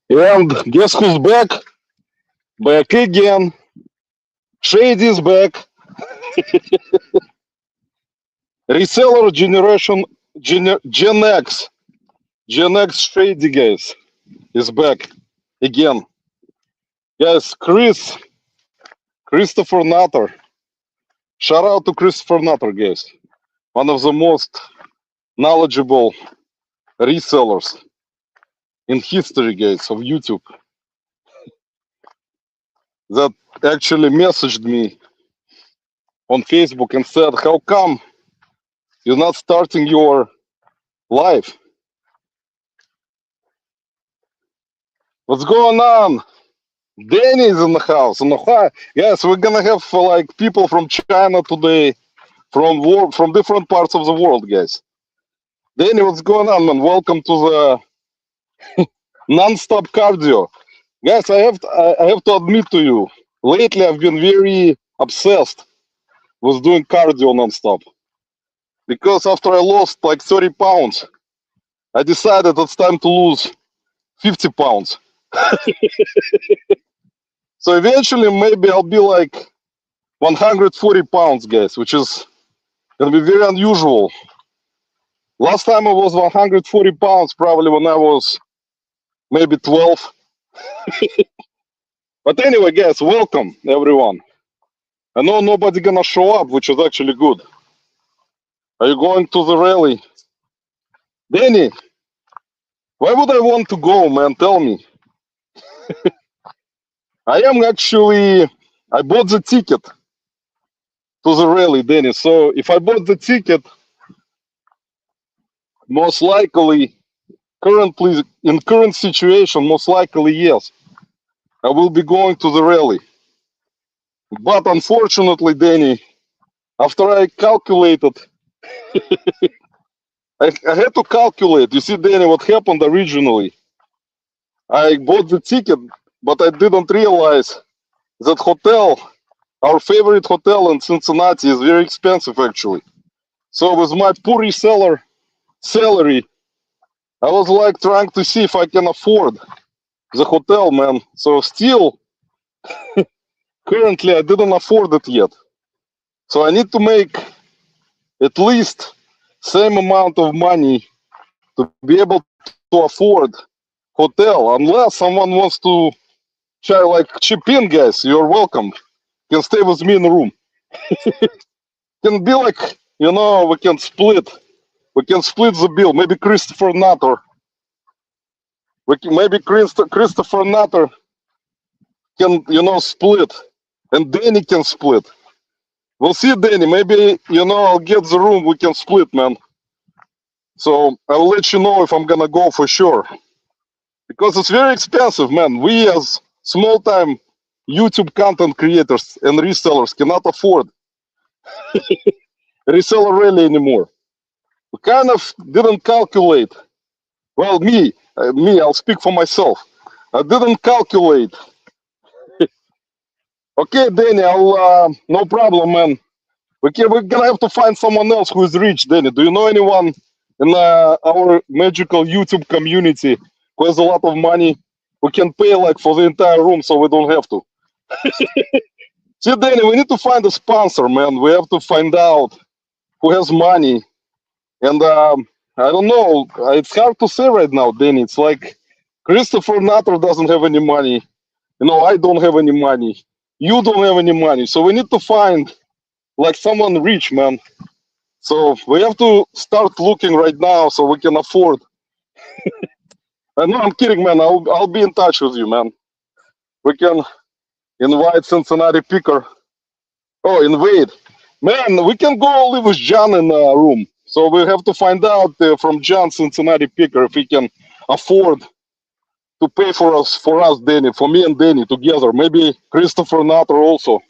And guess who's back? Back again. Shady's back. Reseller generation Gen X. Gen X Shady guys is back again. Guys, Christopher Nutter. Shout out to Christopher Nutter, guys. One of the most knowledgeable resellers in history, guys, of YouTube that actually messaged me on Facebook and said, how come you're not starting your live? What's going on? Danny is in the house. Yes, we're gonna have like people from China today, from different parts of the world, guys. Danny, what's going on, man? Welcome to the non-stop cardio, guys. I have to admit to you, lately I've been very obsessed with doing cardio non-stop because after I lost like 30 pounds, I decided it's time to lose 50 pounds. So eventually, maybe I'll be like 140 pounds, guys, which is gonna be very unusual. Last time I was 140 pounds, probably when I was maybe 12. But anyway, guys, welcome everyone. I know nobody gonna show up, which is actually good. Are you going to the rally? Danny, why would I want to go, man? Tell me. I bought the ticket to the rally, Danny. So if I bought the ticket, most likely, currently, in current situation, most likely, yes, I will be going to the rally. But unfortunately, Danny, after I calculated, I had to calculate. You see, Danny, what happened originally? I bought the ticket, but I didn't realize that hotel, our favorite hotel in Cincinnati, is very expensive actually. So with my poor reseller salary, I was like trying to see if I can afford the hotel, man. So still, currently, I didn't afford it yet. So I need to make at least same amount of money to be able to afford hotel, unless someone wants to try like chip in, guys. You're welcome. You can stay with me in the room. Can be like, we can split. We can split the bill. Maybe Christopher Nutter. Maybe Christopher Nutter can, split. And Danny can split. We'll see, Danny. Maybe, I'll get the room. We can split, man. So I'll let you know if I'm going to go for sure. Because it's very expensive, man. We as small-time YouTube content creators and resellers cannot afford reseller rally anymore. We kind of didn't calculate. Well, I'll speak for myself. I didn't calculate. Okay, Danny, no problem, man. We're gonna have to find someone else who is rich, Danny. Do you know anyone in our magical YouTube community who has a lot of money? We can pay like for the entire room, so we don't have to. See, Danny, we need to find a sponsor, man. We have to find out who has money. And I don't know. It's hard to say right now, Danny. It's like Christopher Nutter doesn't have any money. I don't have any money. You don't have any money. So we need to find like someone rich, man. So we have to start looking right now so we can afford. No, I'm kidding, man. I'll be in touch with you, man. We can invite Cincinnati Picker. Oh, invade. Man, we can go live with John in a room. So we have to find out from John Cincinnati Picker if he can afford to pay for us, Danny, for me and Danny together. Maybe Christopher Nutter also.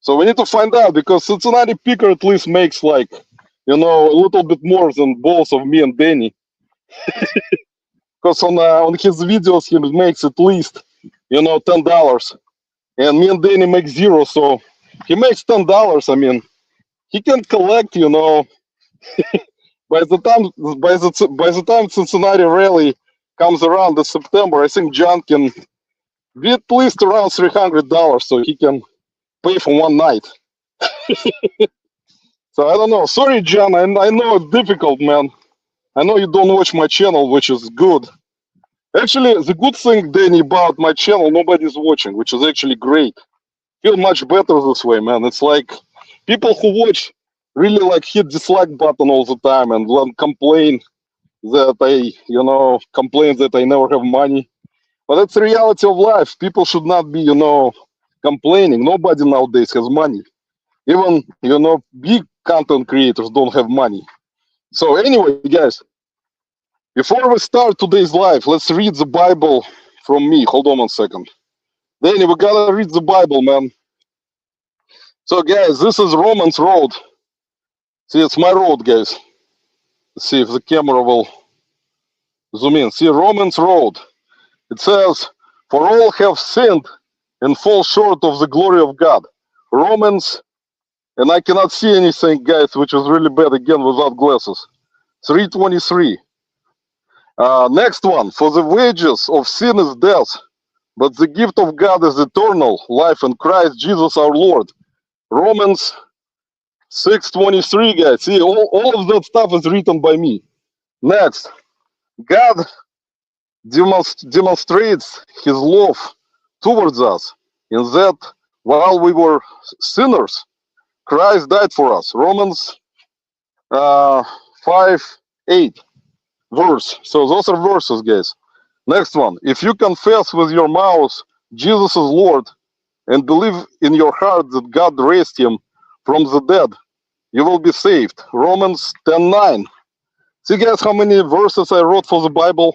So we need to find out because Cincinnati Picker at least makes like, a little bit more than both of me and Danny. Because on his videos he makes at least, $10, and me and Danny make zero. So he makes $10. I mean, he can collect, by the time Cincinnati rally comes around this September, I think John can be at least around $300 so he can pay for one night. So I don't know. Sorry, John. I know it's difficult, man. I know you don't watch my channel, which is good. Actually, the good thing, Danny, about my channel, nobody's watching, which is actually great. Feel much better this way, man. It's like people who watch really like hit dislike button all the time and complain that complain that I never have money. But that's the reality of life. People should not be, complaining. Nobody nowadays has money. Even, big content creators don't have money. So anyway, guys, before we start today's live, let's read the Bible from me. Hold on 1 second. Danny, we gotta read the Bible, man. So, guys, this is Romans Road. See, it's my road, guys. Let's see if the camera will zoom in. See, Romans Road. It says, "For all have sinned and fall short of the glory of God." Romans, and I cannot see anything, guys, which is really bad again without glasses. 3:23. Next one. "For the wages of sin is death, but the gift of God is eternal life in Christ Jesus our Lord." Romans 6:23, guys. See, all of that stuff is written by me. Next. God demonstrates his love towards us in that while we were sinners, Christ died for us. Romans 5:8 verse. So those are verses, guys. Next one. "If you confess with your mouth Jesus is Lord and believe in your heart that God raised him from the dead, you will be saved." Romans 10:9. See, guys, how many verses I wrote for the Bible?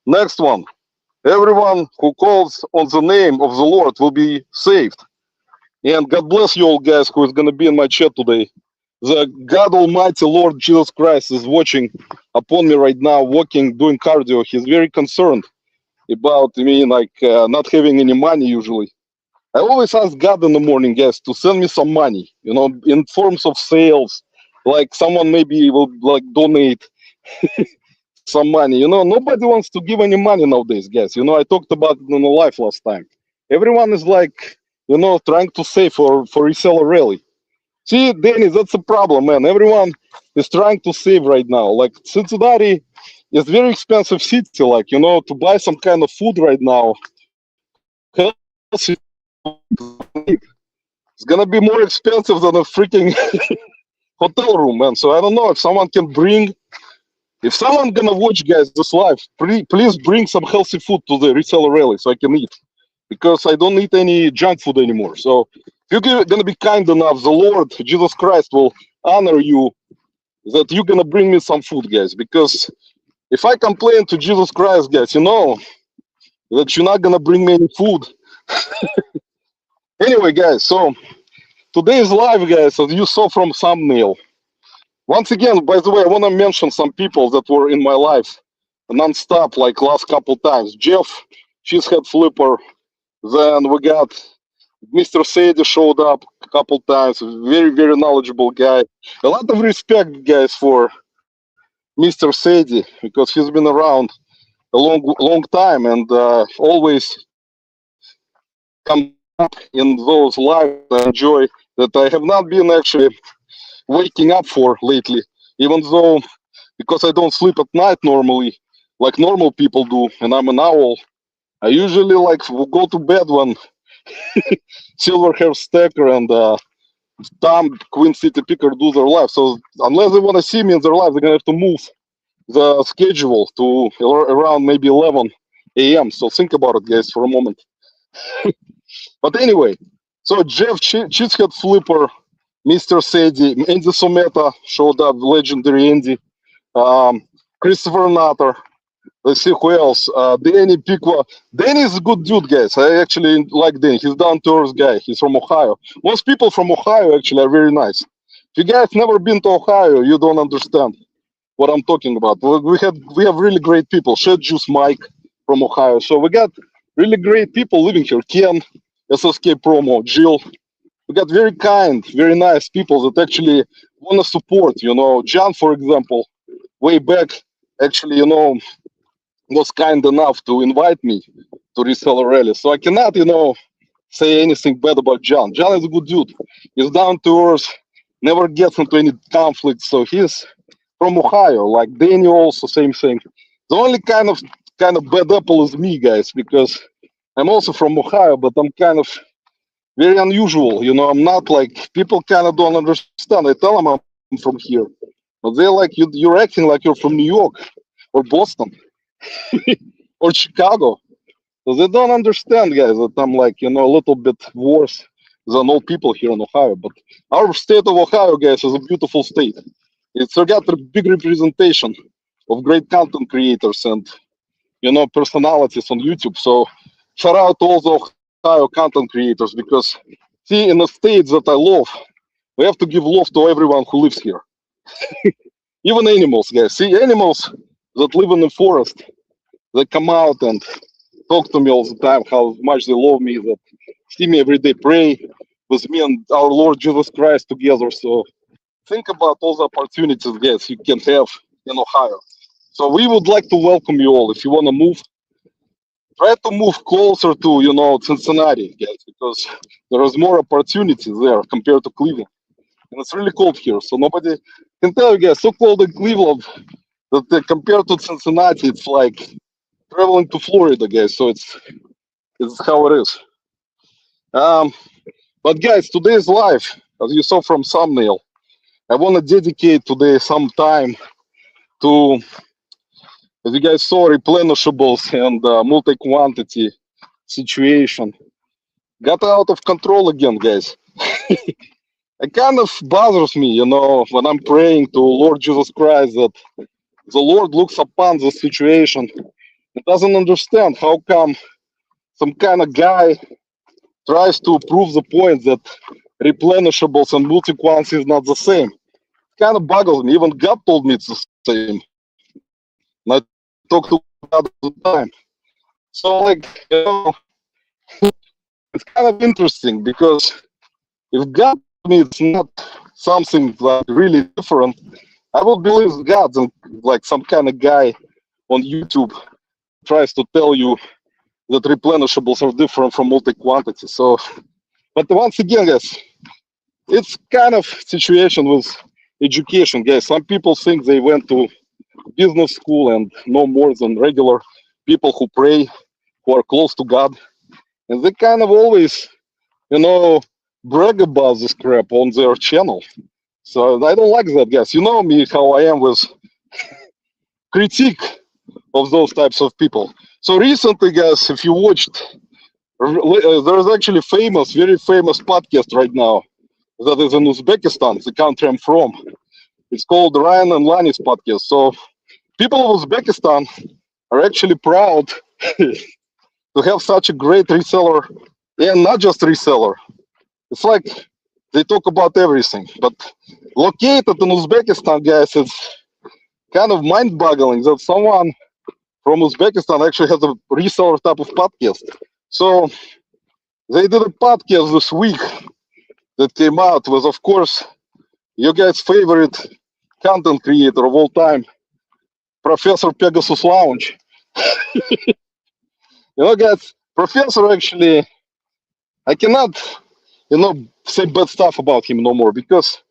Next one. "Everyone who calls on the name of the Lord will be saved." And God bless you all, guys, who is going to be in my chat today. The God Almighty Lord Jesus Christ is watching upon me right now, walking, doing cardio. He's very concerned about me, like not having any money usually. I always ask God in the morning, guys, to send me some money, in forms of sales. Like someone maybe will like donate some money. Nobody wants to give any money nowadays, guys. I talked about it in the live last time. Everyone is like, trying to save for reseller rally. See, Danny, that's a problem, man. Everyone is trying to save right now. Like Cincinnati is very expensive city. Like, to buy some kind of food right now, it's gonna be more expensive than a freaking hotel room, man. So I don't know if someone can bring. If someone gonna watch, guys, this live, please bring some healthy food to the reseller rally so I can eat, because I don't eat any junk food anymore. So if you're gonna be kind enough, the Lord Jesus Christ will honor you that you're gonna bring me some food, guys. Because if I complain to Jesus Christ, guys, that you're not gonna bring me any food. Anyway, guys, so today's live, guys, as you saw from thumbnail. Once again, by the way, I want to mention some people that were in my life non-stop, like last couple times. Jeff, Cheesehead Flipper. Then we got Mr. Sadie showed up a couple times. Very, very knowledgeable guy. A lot of respect, guys, for Mr. Sadie, because he's been around a long time and always come up in those lives I enjoy that I have not been actually waking up for lately, even though because I don't sleep at night normally like normal people do, and I'm an owl. I usually will go to bed when Silverhair Stacker and Tom Queen City Picker do their live. So unless they want to see me in their live, they're gonna have to move the schedule to around maybe 11 a.m. So think about it, guys, for a moment. But anyway, so Jeff Cheesehead Flipper, Mr. Sadie, Andy Someta showed up, legendary Andy, Christopher Nutter. Let's see who else. Danny Piqua. Danny is a good dude, guys. I actually like Danny. He's down to earth guy. He's from Ohio. Most people from Ohio actually are very nice. If you guys never been to Ohio, you don't understand what I'm talking about. We have really great people. Shed Juice Mike from Ohio. So we got really great people living here. Ken, SSK Promo, Jill. We got very kind, very nice people that actually want to support. John, for example, way back, actually, was kind enough to invite me to reseller rally. So I cannot, say anything bad about John. John is a good dude. He's down to earth, never gets into any conflict. So he's from Ohio, like Danny also, same thing. The only kind of bad apple is me, guys, because I'm also from Ohio, but I'm kind of very unusual. I'm not like people kind of don't understand. I tell them I'm from here, but they're like you're acting like you're from New York or Boston or Chicago. So they don't understand, guys, that I'm like, a little bit worse than all people here in Ohio. But our state of Ohio, guys, is a beautiful state. It's got a big representation of great content creators and, personalities on YouTube. So shout out to all the Ohio content creators because, see, in the states that I love, we have to give love to everyone who lives here. Even animals, guys. See, animals that live in the forest, they come out and talk to me all the time how much they love me, that see me every day, pray with me and our Lord Jesus Christ together. So think about all the opportunities, guys, you can have in Ohio. So we would like to welcome you all. If you want to move, try to move closer to, Cincinnati, guys, because there is more opportunities there compared to Cleveland. And it's really cold here. So nobody can tell you guys, so cold in Cleveland that compared to Cincinnati, it's like traveling to Florida, guys. So it's how it is. Um, but guys, today's live, as you saw from thumbnail, I want to dedicate today some time to, as you guys saw, replenishables and multi-quantity situation. Got out of control again, guys. It kind of bothers me, when I'm praying to Lord Jesus Christ that the Lord looks upon the situation and doesn't understand how come some kind of guy tries to prove the point that replenishables and multi-quants is not the same. It kind of boggles me. Even God told me it's the same. And I talk to God all the time. So, like, it's kind of interesting because if God told me it's not something like really different, I will believe God and like some kind of guy on YouTube tries to tell you that replenishables are different from multi-quantity. So, but once again, guys, it's kind of situation with education, guys. Some people think they went to business school and know more than regular people who pray, who are close to God, and they kind of always, brag about this crap on their channel. So I don't like that, guys. You know me, how I am with critique of those types of people. So recently, guys, if you watched, there's actually very famous podcast right now that is in Uzbekistan, the country I'm from. It's called Ryan and Lani's podcast. So people of Uzbekistan are actually proud to have such a great reseller, and not just reseller. It's like they talk about everything, but located in Uzbekistan, guys, it's kind of mind-boggling that someone from Uzbekistan actually has a reseller type of podcast. So they did a podcast this week that came out with, of course, your guys' favorite content creator of all time, Professor Pegasus Lounge. Guys, Professor actually, I cannot, say bad stuff about him no more because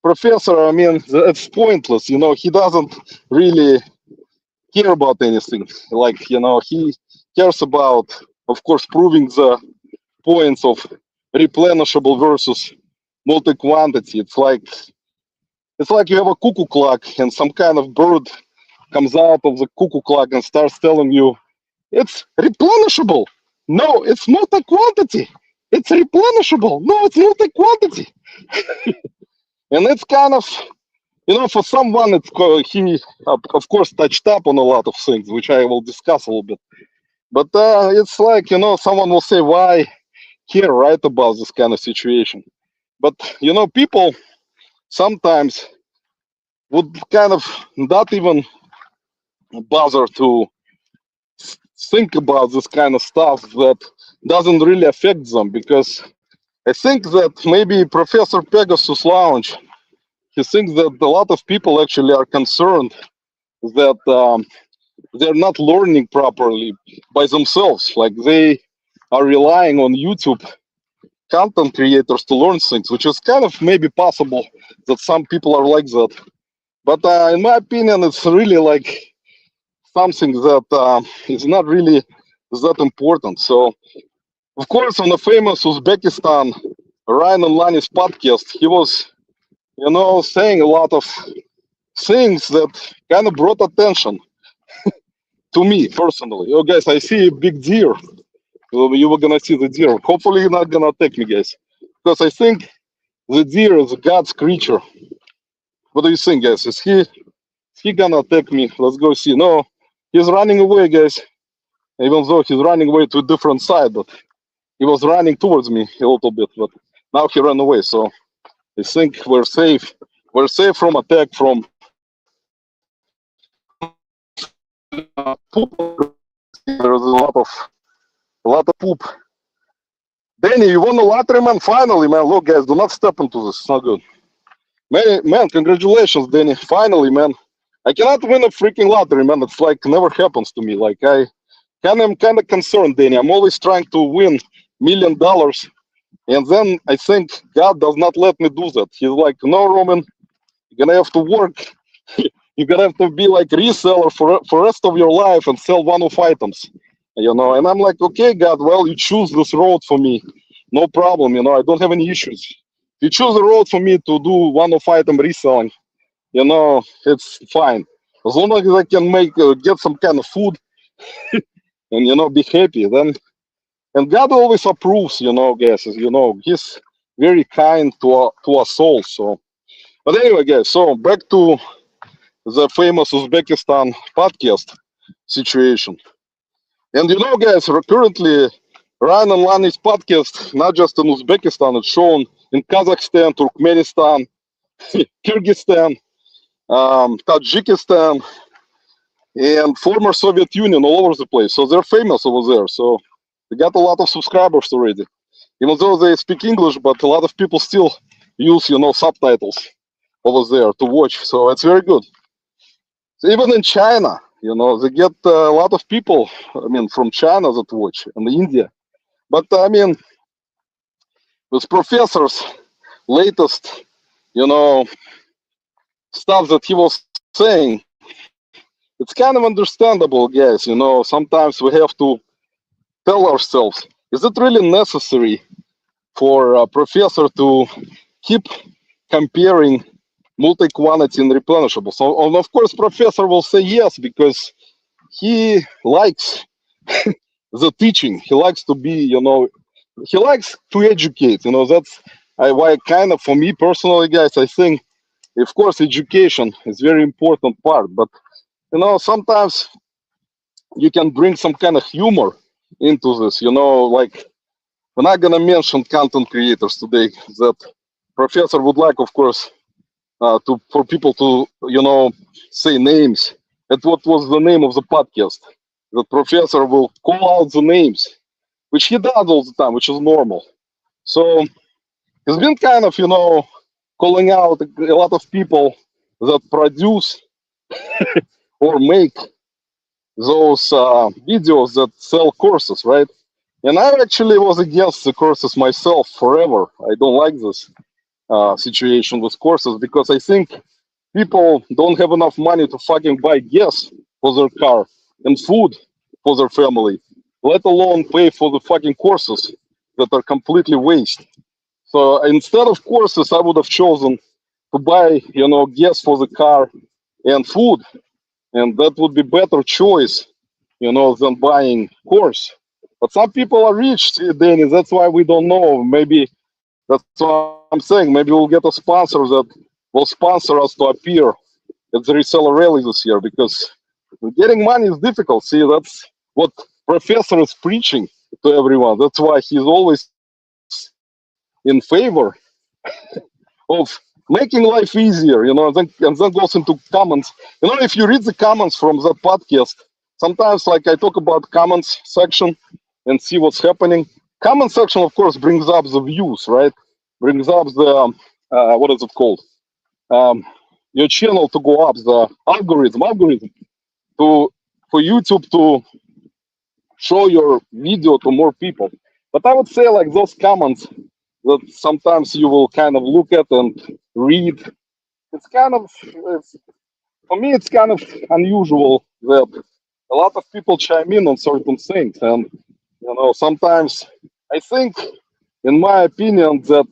Professor, I mean, it's pointless. He doesn't really care about anything. Like, he cares about, of course, proving the points of replenishable versus multi-quantity. It's like you have a cuckoo clock and some kind of bird comes out of the cuckoo clock and starts telling you it's replenishable. No, it's multi-quantity. It's replenishable. No, it's multi-quantity. And it's kind of, for someone, he, of course, touched up on a lot of things, which I will discuss a little bit. But it's like, someone will say, why care, right, about this kind of situation? But, people sometimes would kind of not even bother to think about this kind of stuff that doesn't really affect them, because I think that maybe Professor Pegasus Lounge, he thinks that a lot of people actually are concerned that they're not learning properly by themselves. Like they are relying on YouTube content creators to learn things, which is kind of maybe possible that some people are like that. But in my opinion, it's really like something that is not really that important. So, of course, on the famous Uzbekistan Ryan and Lani's podcast, he was, saying a lot of things that kind of brought attention to me personally. Oh, guys, I see a big deer. You were gonna see the deer. Hopefully, you're not gonna attack me, guys, because I think the deer is God's creature. What do you think, guys? Is he gonna attack me? Let's go see. No, he's running away, guys. Even though he's running away to a different side, but he was running towards me a little bit. But now he ran away, so I think we're safe. We're safe from attack from poop. There's a lot of poop. Danny, you won the lottery, man. Finally, man. Look, guys, do not step into this. It's not good. Man, congratulations, Danny. Finally, man. I cannot win a freaking lottery, man. It's like never happens to me. Like I'm kind of concerned, Danny. I'm always trying to win $1 million, and then I think God does not let me do that. He's like, no, Roman, you're gonna have to work. You're gonna have to be like reseller for rest of your life and sell one-off items. And I'm like, okay, God, well, you choose this road for me. No problem, I don't have any issues. You choose the road for me to do one-off item reselling, it's fine. As long as I can get some kind of food and, be happy, then, and God always approves, guys, he's very kind to us all. So, but anyway, guys, so back to the famous Uzbekistan podcast situation. And guys, currently Ryan and Lani's podcast, not just in Uzbekistan, it's shown in Kazakhstan, Turkmenistan, Kyrgyzstan, Tajikistan, and former Soviet Union, all over the place. So they're famous over there. So they got a lot of subscribers already. Even though they speak English, but a lot of people still use, subtitles over there to watch. So it's very good. So even in China, they get a lot of people, from China that watch, and India. But with professors' latest, stuff that he was saying, it's kind of understandable, guys. Sometimes we have to tell ourselves, is it really necessary for a professor to keep comparing multi-quantity and replenishables? So, and of course, professor will say yes, because he likes the teaching. He likes to be, he likes to educate. That's why kind of, for me personally, guys, I think, of course, education is very important part, but sometimes you can bring some kind of humor into this. Like we're not gonna mention content creators today. That professor would like, of course, for people to say names. And what was the name of the podcast? The professor will call out the names, which he does all the time, which is normal. So he's been kind of calling out a lot of people that produce or make those videos that sell courses, right? And I actually was against the courses myself forever. I don't like this situation with courses, because I think people don't have enough money to fucking buy gas for their car and food for their family, let alone pay for the fucking courses that are completely waste. So instead of courses, I would have chosen to buy, gas for the car and food, and that would be better choice, than buying course. But some people are rich, Danny. That's why we don't know. Maybe that's what I'm saying. Maybe we'll get a sponsor that will sponsor us to appear at the reseller rally this year, because getting money is difficult. See, that's what professor is preaching to everyone. That's why he's always in favor of making life easier, and then goes into comments. If you read the comments from that podcast, sometimes like I talk about comments section and see what's happening. Comment section, of course, brings up the views, right? Brings up the what is it called? Um, your channel to go up, the algorithm to for YouTube to show your video to more people. But I would say like those comments that sometimes you will kind of look at and read, it's kind of, for me, it's kind of unusual that a lot of people chime in on certain things. And, sometimes I think, in my opinion, that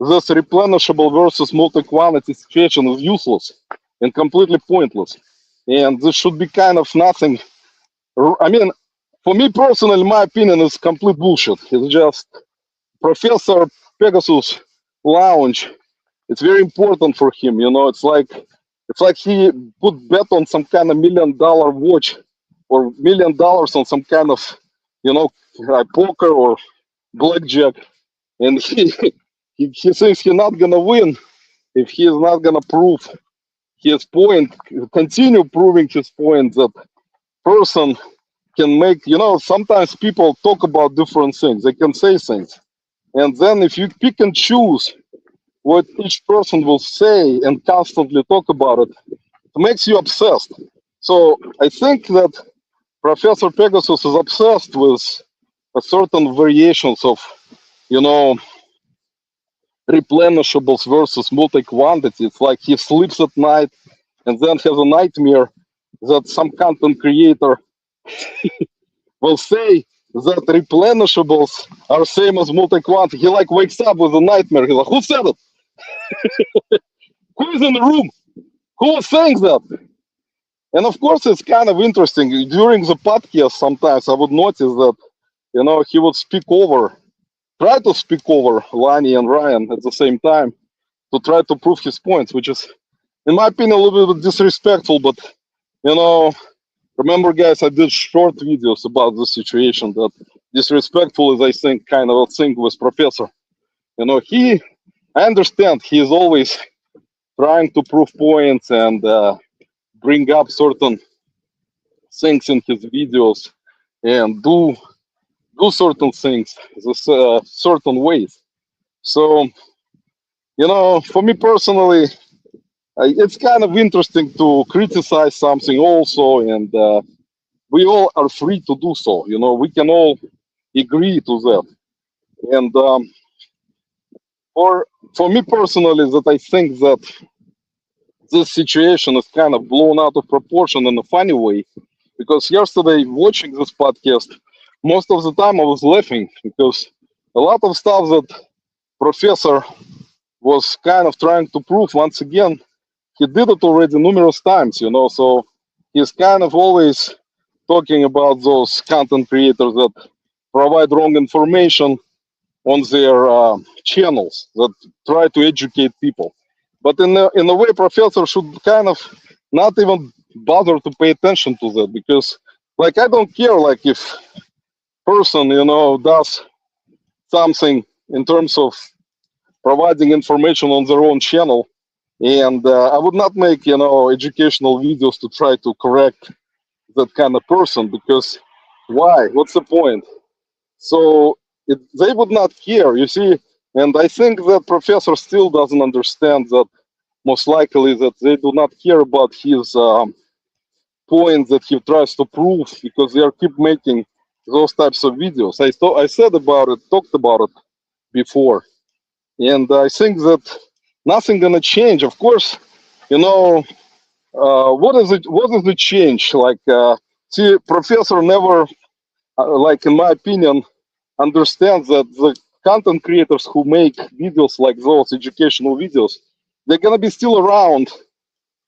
this replenishable versus multi-quantity situation is useless and completely pointless. And this should be kind of nothing. I mean, for me personally, my opinion is complete bullshit. It's just Professor Pegasus lounge. It's very important for him. It's like he put bet on some kind of $1 million watch or $1 million on some kind of, poker or blackjack, and he says he's not gonna win if he is not gonna prove his point, continue proving his point that person can make. Sometimes people talk about different things. They can say things, and then if you pick and choose what each person will say and constantly talk about it, it makes you obsessed. So I think that Professor Pegasus is obsessed with a certain variations of, replenishables versus multi-quantity. It's like he sleeps at night and then has a nightmare that some content creator will say that replenishables are same as multi-quantity. He like wakes up with a nightmare. He's like, who said it? Who is in the room? Who was saying that? And of course, it's kind of interesting. During the podcast, sometimes I would notice that, he would try to speak over Lani and Ryan at the same time to try to prove his points, which is, in my opinion, a little bit disrespectful. But, remember, guys, I did short videos about this situation. That disrespectful is, I think, kind of a thing with Professor. I understand he is always trying to prove points and bring up certain things in his videos and do certain things certain ways. So, for me personally, it's kind of interesting to criticize something also, and we all are free to do so. We can all agree to that. And for me personally, that I think that this situation is kind of blown out of proportion in a funny way, because yesterday watching this podcast, most of the time I was laughing because a lot of stuff that Professor was kind of trying to prove, once again, he did it already numerous times, so he's kind of always talking about those content creators that provide wrong information on their channels, that try to educate people. But in a way, Professor should kind of not even bother to pay attention to that, because, like, I don't care, like, if person, does something in terms of providing information on their own channel, and I would not make, educational videos to try to correct that kind of person, because why? What's the point? So they would not care, you see. And I think that Professor still doesn't understand that most likely that they do not care about his point that he tries to prove, because they are keep making those types of videos. I said about it, talked about it before, and I think that nothing gonna change. Of course, what is it? What is the change? Like, see, Professor never, like, in my opinion, understands that the content creators who make videos like those educational videos, they're gonna be still around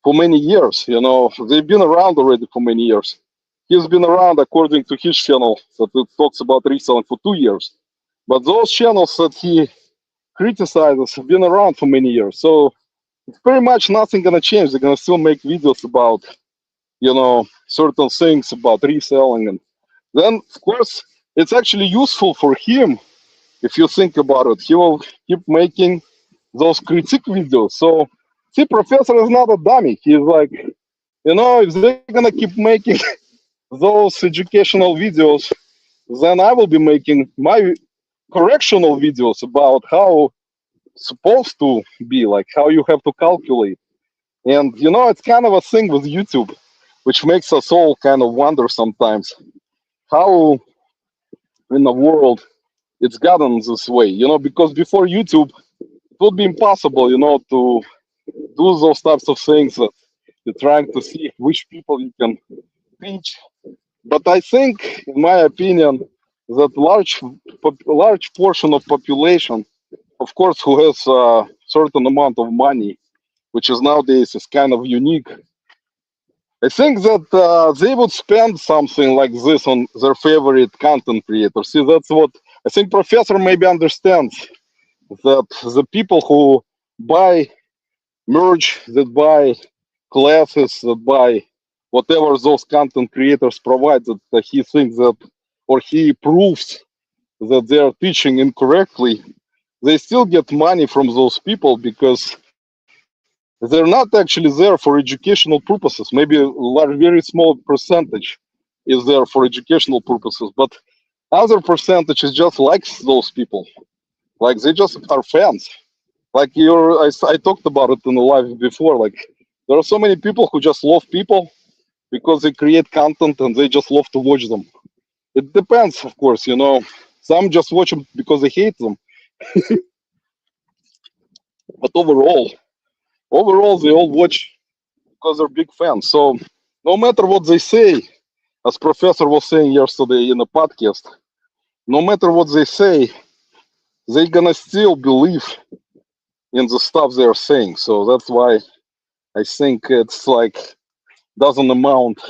for many years. They've been around already for many years. He's been around, according to his channel, that it talks about reselling, for 2 years. But those channels that he criticizes have been around for many years. So it's pretty much nothing gonna change. They're gonna still make videos about, certain things about reselling. And then, of course, it's actually useful for him. If you think about it, he will keep making those critique videos. So, see, Professor is not a dummy. He's like, if they're gonna keep making those educational videos, then I will be making my correctional videos about how it's supposed to be, like how you have to calculate. And it's kind of a thing with YouTube. which makes us all kind of wonder sometimes how in the world it's gotten this way. Because before YouTube, it would be impossible, to do those types of things that you're trying to see which people you can reach. But I think, in my opinion, that large portion of population, of course, who has a certain amount of money, which is nowadays is kind of unique. I think that they would spend something like this on their favorite content creator. See, that's what I think Professor maybe understands, that the people who buy merch, that buy classes, that buy whatever those content creators provide, that he thinks that, or he proves that they are teaching incorrectly, they still get money from those people because they're not actually there for educational purposes. Maybe a very small percentage is there for educational purposes, but other percentage is just likes those people. Like they just are fans. Like I talked about it in the live before. Like there are so many people who just love people because they create content and they just love to watch them. It depends, of course. Some just watch them because they hate them, but overall, they all watch because they're big fans. So no matter what they say, as Professor was saying yesterday in the podcast, no matter what they say, they're gonna still believe in the stuff they're saying. So that's why I think it's like doesn't amount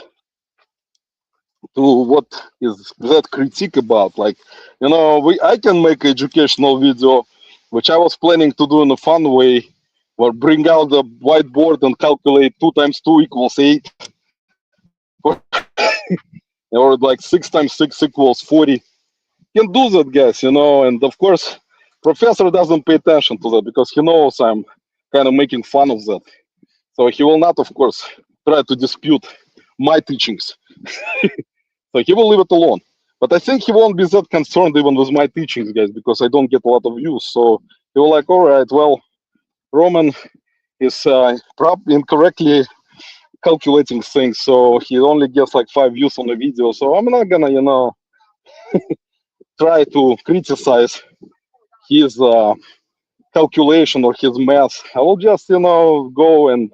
to what is that critique about. Like, I can make educational video, which I was planning to do in a fun way, or bring out the whiteboard and calculate 2 times 2 equals 8, or like 6 times 6 equals 40. Can do that, guys, and of course, Professor doesn't pay attention to that because he knows I'm kind of making fun of that. So he will not, of course, try to dispute my teachings. So he will leave it alone. But I think he won't be that concerned even with my teachings, guys, because I don't get a lot of views. So he will like, all right, well, Roman is incorrectly calculating things, so he only gets like 5 views on the video. So I'm not gonna, try to criticize his calculation or his math. I will just, go and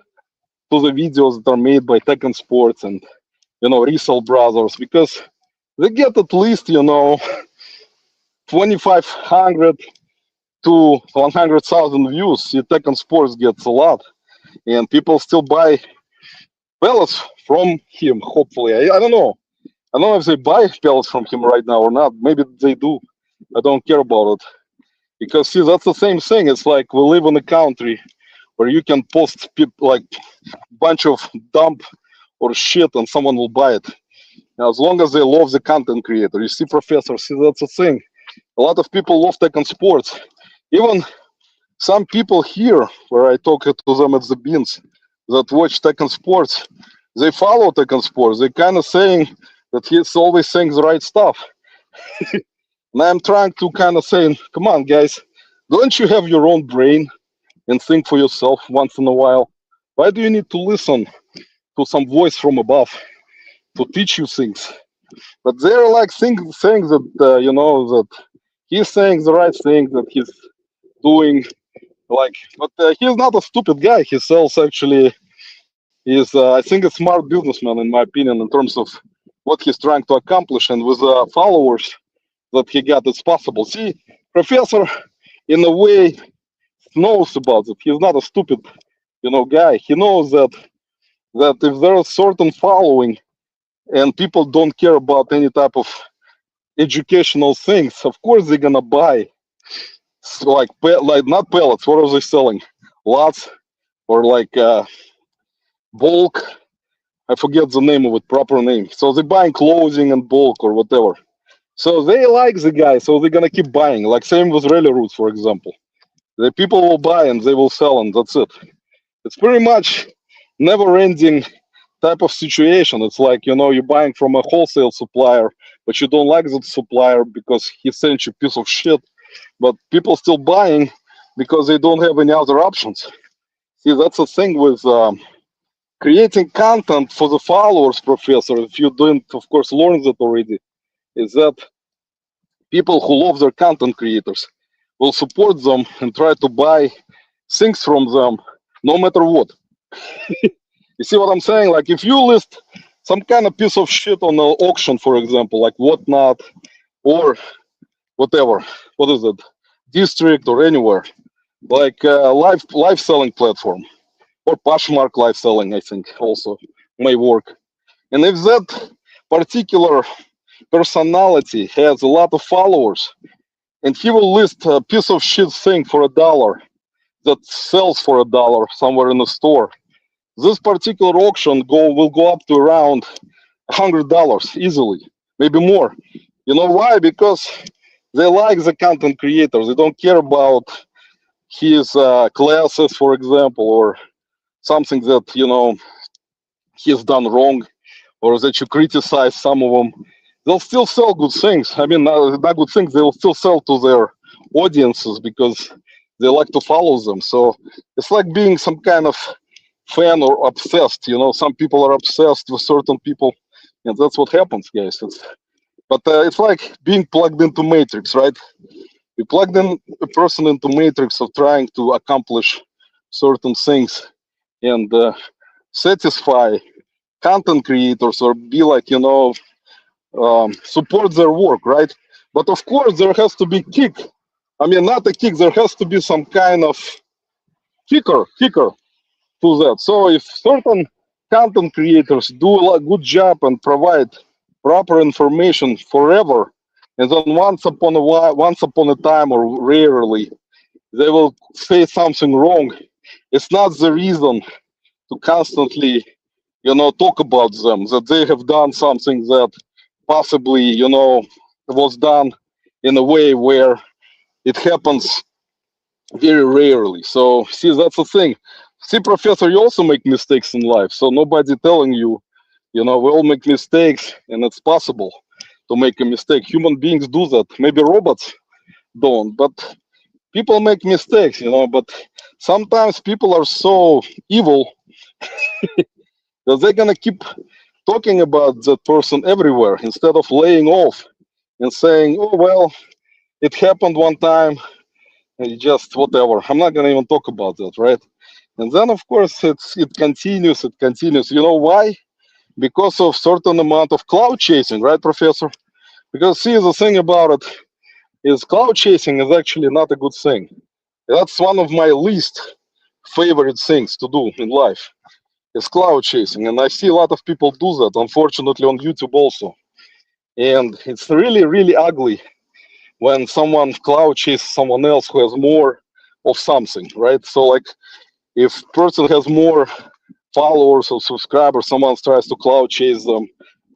to the videos that are made by Tech and Sports and, Resell Brothers, because they get at least, 2,500 to 100,000 views. See, Tech and Sports gets a lot, and people still buy pellets from him. Hopefully, I don't know. I don't know if they buy pellets from him right now or not. Maybe they do. I don't care about it because see, that's the same thing. It's like we live in a country where you can post like bunch of dump or shit and someone will buy it. Now, as long as they love the content creator. You see, Professor, see, that's the thing. A lot of people love Tech and Sports. Even some people here, where I talk to them at the beans, that watch Tech and Sports, they follow Tech and Sports. They kind of saying that he's always saying the right stuff. And I'm trying to kind of saying, come on, guys, don't you have your own brain and think for yourself once in a while? Why do you need to listen to some voice from above to teach you things? But they're like saying that, that he's saying the right thing, that he's doing like, but he's not a stupid guy. He sells actually, he's, I think, a smart businessman, in my opinion, in terms of what he's trying to accomplish. And with followers that he got, it's possible. See, Professor, in a way, knows about it. He's not a stupid, guy. He knows that if there is certain following and people don't care about any type of educational things, of course they're gonna buy. So like not pellets. What are they selling? Lots or like bulk. I forget the name of it, proper name. So they're buying clothing and bulk or whatever. So they like the guy, so they're gonna keep buying. Like same with rally roots, for example. The people will buy and they will sell, and that's it. It's pretty much never-ending type of situation. It's like you're buying from a wholesale supplier, but you don't like that supplier because he sent you a piece of shit. But people still buying because they don't have any other options. See, that's the thing with creating content for the followers, Professor, if you don't, of course, learn that already, is that people who love their content creators will support them and try to buy things from them no matter what. You see what I'm saying? Like if you list some kind of piece of shit on an auction, for example, like whatnot or whatever, what is it, district or anywhere, like live selling platform or Poshmark live selling, I think also may work. And if that particular personality has a lot of followers and he will list a piece of shit thing for $1 that sells for $1 somewhere in the store, this particular auction will go up to around $100 easily, maybe more. You know why? Because they like the content creators. They don't care about his classes, for example, or something that he's done wrong, or that you criticize some of them. They'll still sell good things. I mean, not good things. They will still sell to their audiences because they like to follow them. So it's like being some kind of fan or obsessed. Some people are obsessed with certain people, and that's what happens, guys. But it's like being plugged into Matrix, right? You plugged in a person into Matrix of trying to accomplish certain things and satisfy content creators or be like, support their work, right? But of course, there has to be kick. I mean, not a kick. There has to be some kind of kicker to that. So if certain content creators do a good job and provide proper information forever, and then once upon a time or rarely, they will say something wrong. It's not the reason to constantly, talk about them, that they have done something that possibly, was done in a way where it happens very rarely. So, see, that's the thing. See, Professor, you also make mistakes in life. So nobody telling you, we all make mistakes, and it's possible to make a mistake. Human beings do that. Maybe robots don't, but people make mistakes, But sometimes people are so evil that they're gonna keep talking about that person everywhere instead of laying off and saying, "Oh well, it happened one time, and just whatever." I'm not gonna even talk about that, right? And then of course it continues. It continues. You know why? Because of certain amount of cloud chasing, right, Professor? Because see, the thing about it is cloud chasing is actually not a good thing. That's one of my least favorite things to do in life is cloud chasing, and I see a lot of people do that, unfortunately, on YouTube also. And it's really, really ugly when someone cloud chases someone else who has more of something, right? So, like, if person has more followers or subscribers, someone tries to cloud chase them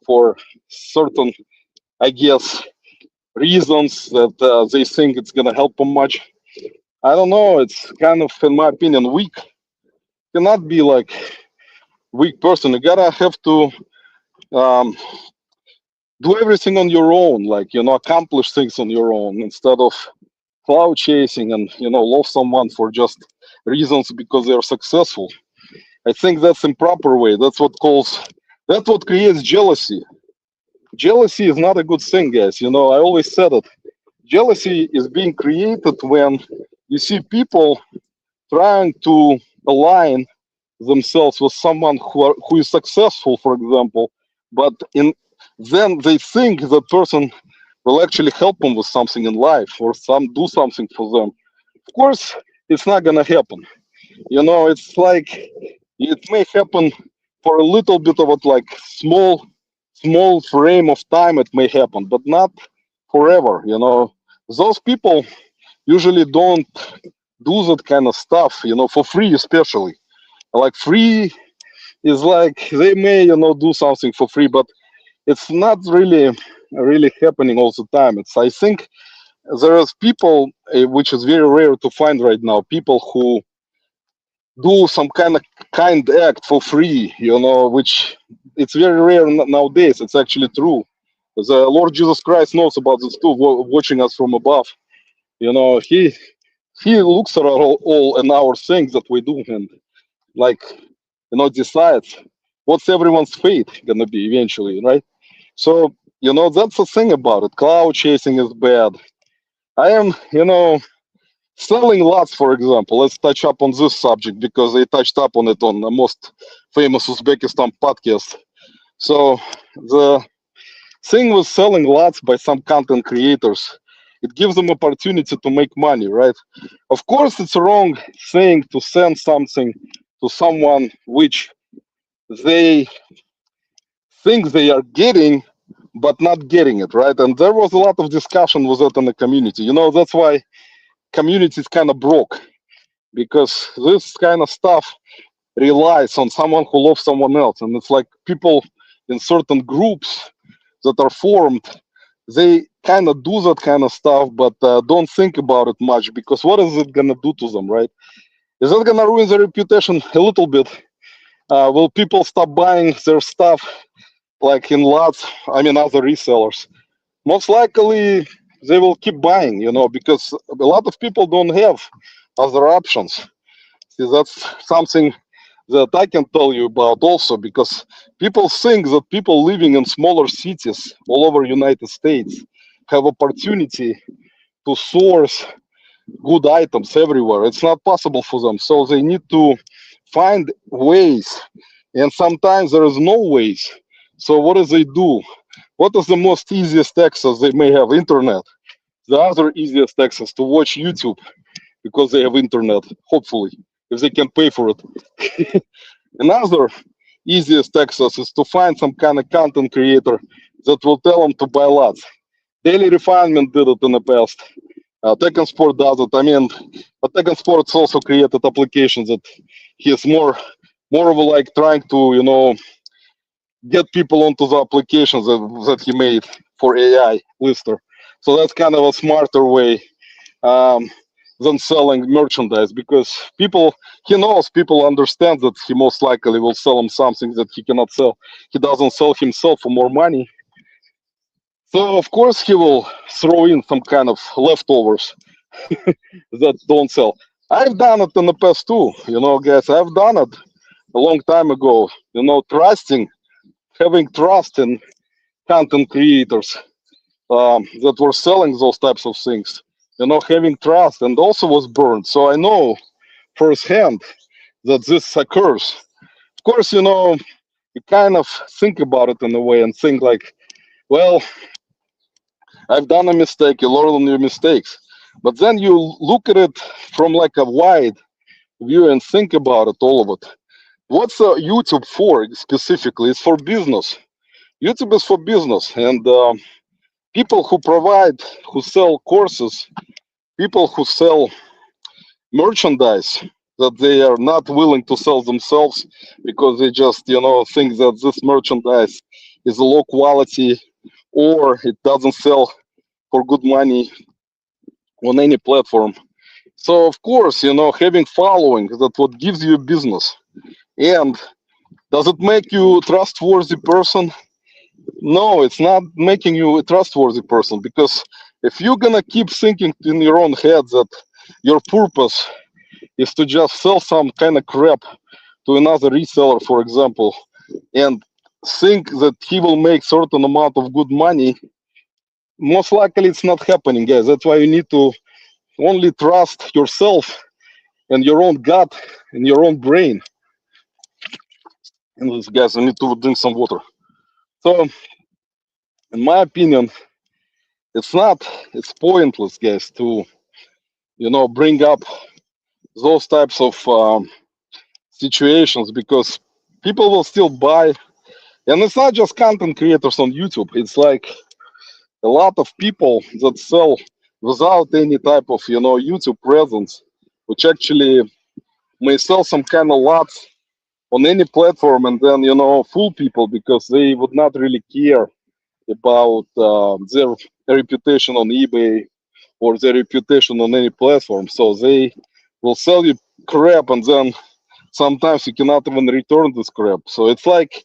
for certain, I guess, reasons that they think it's gonna help them much. I don't know. It's kind of, in my opinion, weak. Cannot be like weak person. You gotta have to um, do everything on your own, like accomplish things on your own instead of cloud chasing and love someone for just reasons because they're successful. I think that's improper way. That's what creates jealousy. Jealousy is not a good thing, guys. I always said it. Jealousy is being created when you see people trying to align themselves with someone who is successful, for example, but then they think that person will actually help them with something in life or do something for them. Of course, it's not gonna happen. It's like it may happen for a little bit of it, like small frame of time. It may happen, but not forever. Those people usually don't do that kind of stuff. For free, especially. Like free is like they may do something for free, but it's not really happening all the time. I think there is people, which is very rare to find right now, people who do some kind act for free, which it's very rare nowadays. It's actually true. The Lord Jesus Christ knows about this too, watching us from above. He looks at all in our things that we do, and like decides what's everyone's fate gonna be eventually, right? So, that's the thing about it. Cloud chasing is bad. I am, selling lots, for example. Let's touch up on this subject because they touched up on it on the most famous Uzbekistan podcast. So, the thing with selling lots by some content creators, it gives them opportunity to make money, right? Of course, it's a wrong thing to send something to someone which they think they are getting, but not getting it, right? And there was a lot of discussion with that in the community. That's why community is kind of broke, because this kind of stuff relies on someone who loves someone else. And it's like people in certain groups that are formed, they kind of do that kind of stuff, but don't think about it much, because what is it going to do to them, right? Is it going to ruin their reputation a little bit? Will people stop buying their stuff like in lots? I mean, other resellers. Most likely, they will keep buying, because a lot of people don't have other options. See, that's something that I can tell you about also, because people think that people living in smaller cities all over United States have opportunity to source good items everywhere. It's not possible for them, so they need to find ways, and sometimes there is no ways. So what do they do? What is the most easiest access they may have? Internet. The other easiest access to watch YouTube, because they have internet, hopefully, if they can pay for it. Another easiest access is to find some kind of content creator that will tell them to buy lots. Daily Refinement did it in the past. Tech and Sport does it. I mean, but Tech and Sports also created applications that he's more of a like trying to, get people onto the applications that he made for AI lister. So that's kind of a smarter way um, than selling merchandise, because he knows people understand that he most likely will sell them something that he cannot sell. He doesn't sell himself for more money. So of course he will throw in some kind of leftovers that don't sell. I've done it in the past too, guys. I've done it a long time ago. Having trust in content creators that were selling those types of things. Having trust, and also was burned. So I know firsthand that this occurs. Of course, you kind of think about it in a way and think like, well, I've done a mistake, you learn on your mistakes. But then you look at it from like a wide view and think about it, all of it. What's YouTube for specifically? It's for business. YouTube is for business, and people who sell courses, people who sell merchandise that they are not willing to sell themselves, because they just, think that this merchandise is low quality, or it doesn't sell for good money on any platform. So of course, having following, that what gives you a business. And does it make you a trustworthy person? No, it's not making you a trustworthy person, because if you're gonna keep thinking in your own head that your purpose is to just sell some kind of crap to another reseller, for example, and think that he will make certain amount of good money, most likely it's not happening, guys. That's why you need to only trust yourself and your own gut and your own brain. And this, guys, I need to drink some water. So, in my opinion, it's pointless, guys, to bring up those types of situations, because people will still buy. And it's not just content creators on YouTube. It's like a lot of people that sell without any type of YouTube presence, which actually may sell some kind of lots on any platform, and then fool people, because they would not really care about their reputation on eBay or their reputation on any platform. So they will sell you crap, and then sometimes you cannot even return this crap. So it's like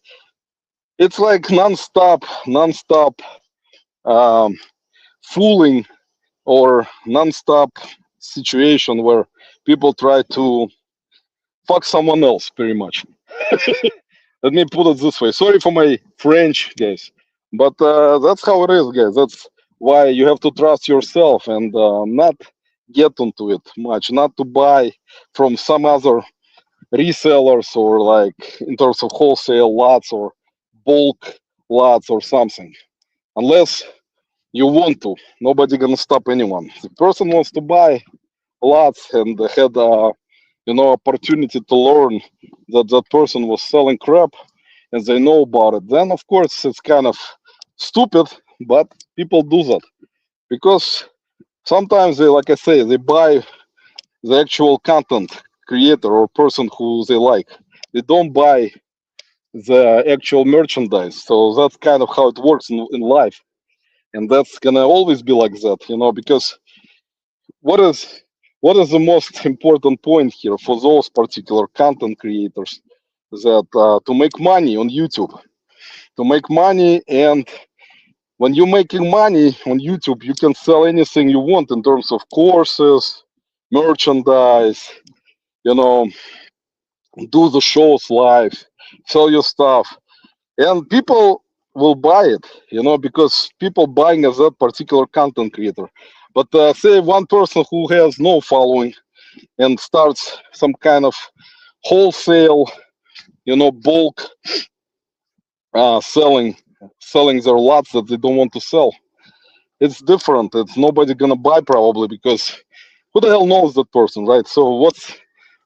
non-stop um, fooling, or non-stop situation where people try to fuck someone else, pretty much. Let me put it this way. Sorry for my French, guys, but that's how it is, guys. That's why you have to trust yourself and not get into it much, not to buy from some other resellers or like in terms of wholesale lots or bulk lots or something. Unless you want to, nobody gonna stop anyone. The person wants to buy lots and had opportunity to learn that that person was selling crap and they know about it, then of course it's kind of stupid, but people do that because sometimes they, like I say, they buy the actual content creator or person who they like. They don't buy the actual merchandise. So that's kind of how it works in life. And that's gonna always be like that, because what is what is the most important point here for those particular content creators that to make money on YouTube, to make money, and when you're making money on YouTube, you can sell anything you want in terms of courses, merchandise, you know, do the shows live, sell your stuff, and people will buy it, because people buying as that particular content creator. But say one person who has no following and starts some kind of wholesale, bulk selling their lots that they don't want to sell. It's different. It's nobody gonna buy probably because who the hell knows that person, right? So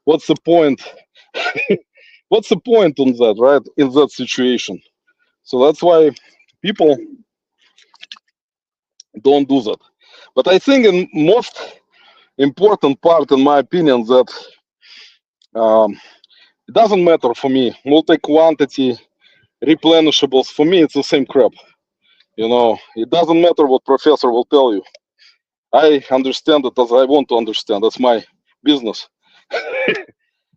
what's the point? What's the point on that, right? In that situation. So that's why people don't do that. But I think in most important part, in my opinion, that it doesn't matter for me. Multi-quantity, replenishables, for me, it's the same crap. It doesn't matter what professor will tell you. I understand it as I want to understand. That's my business.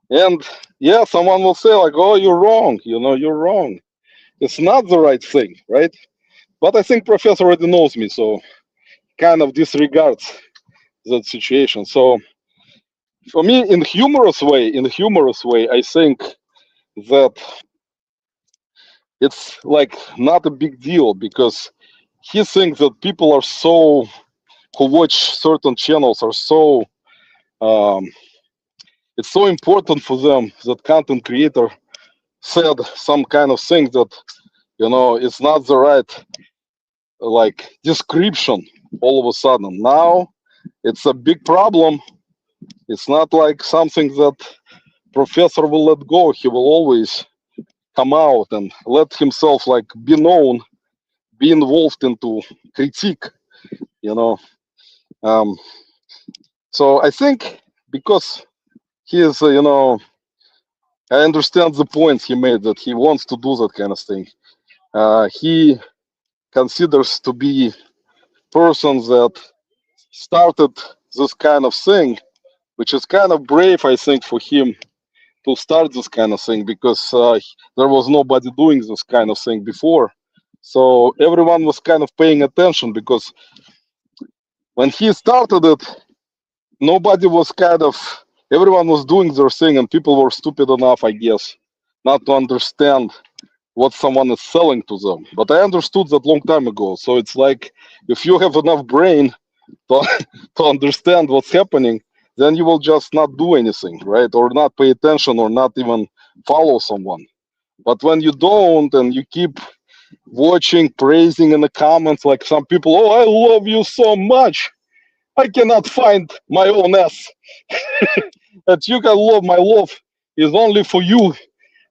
And yeah, someone will say like, "Oh, you're wrong. You're wrong. It's not the right thing, right?" But I think professor already knows me, so kind of disregards that situation. So for me, in humorous way, I think that it's like not a big deal because he thinks that people are so who watch certain channels are so um, it's so important for them that content creator said some kind of thing that it's not the right like description all of a sudden. Now it's a big problem. It's not like something that professor will let go. He will always come out and let himself like be known, be involved into critique, you know. Um, so I think because he is, I understand the points he made that he wants to do that kind of thing. He considers to be person that started this kind of thing, which is kind of brave, I think, for him to start this kind of thing because there was nobody doing this kind of thing before. So everyone was kind of paying attention because when he started it, nobody was kind of, everyone was doing their thing and people were stupid enough, I guess, not to understand what someone is selling to them. But I understood that long time ago. So it's like if you have enough brain to, to understand what's happening, then you will just not do anything, right? Or not pay attention or not even follow someone. But when you don't and you keep watching, praising in the comments, like some people, oh, I love you so much. I cannot find my own ass. That you can love my love is only for you.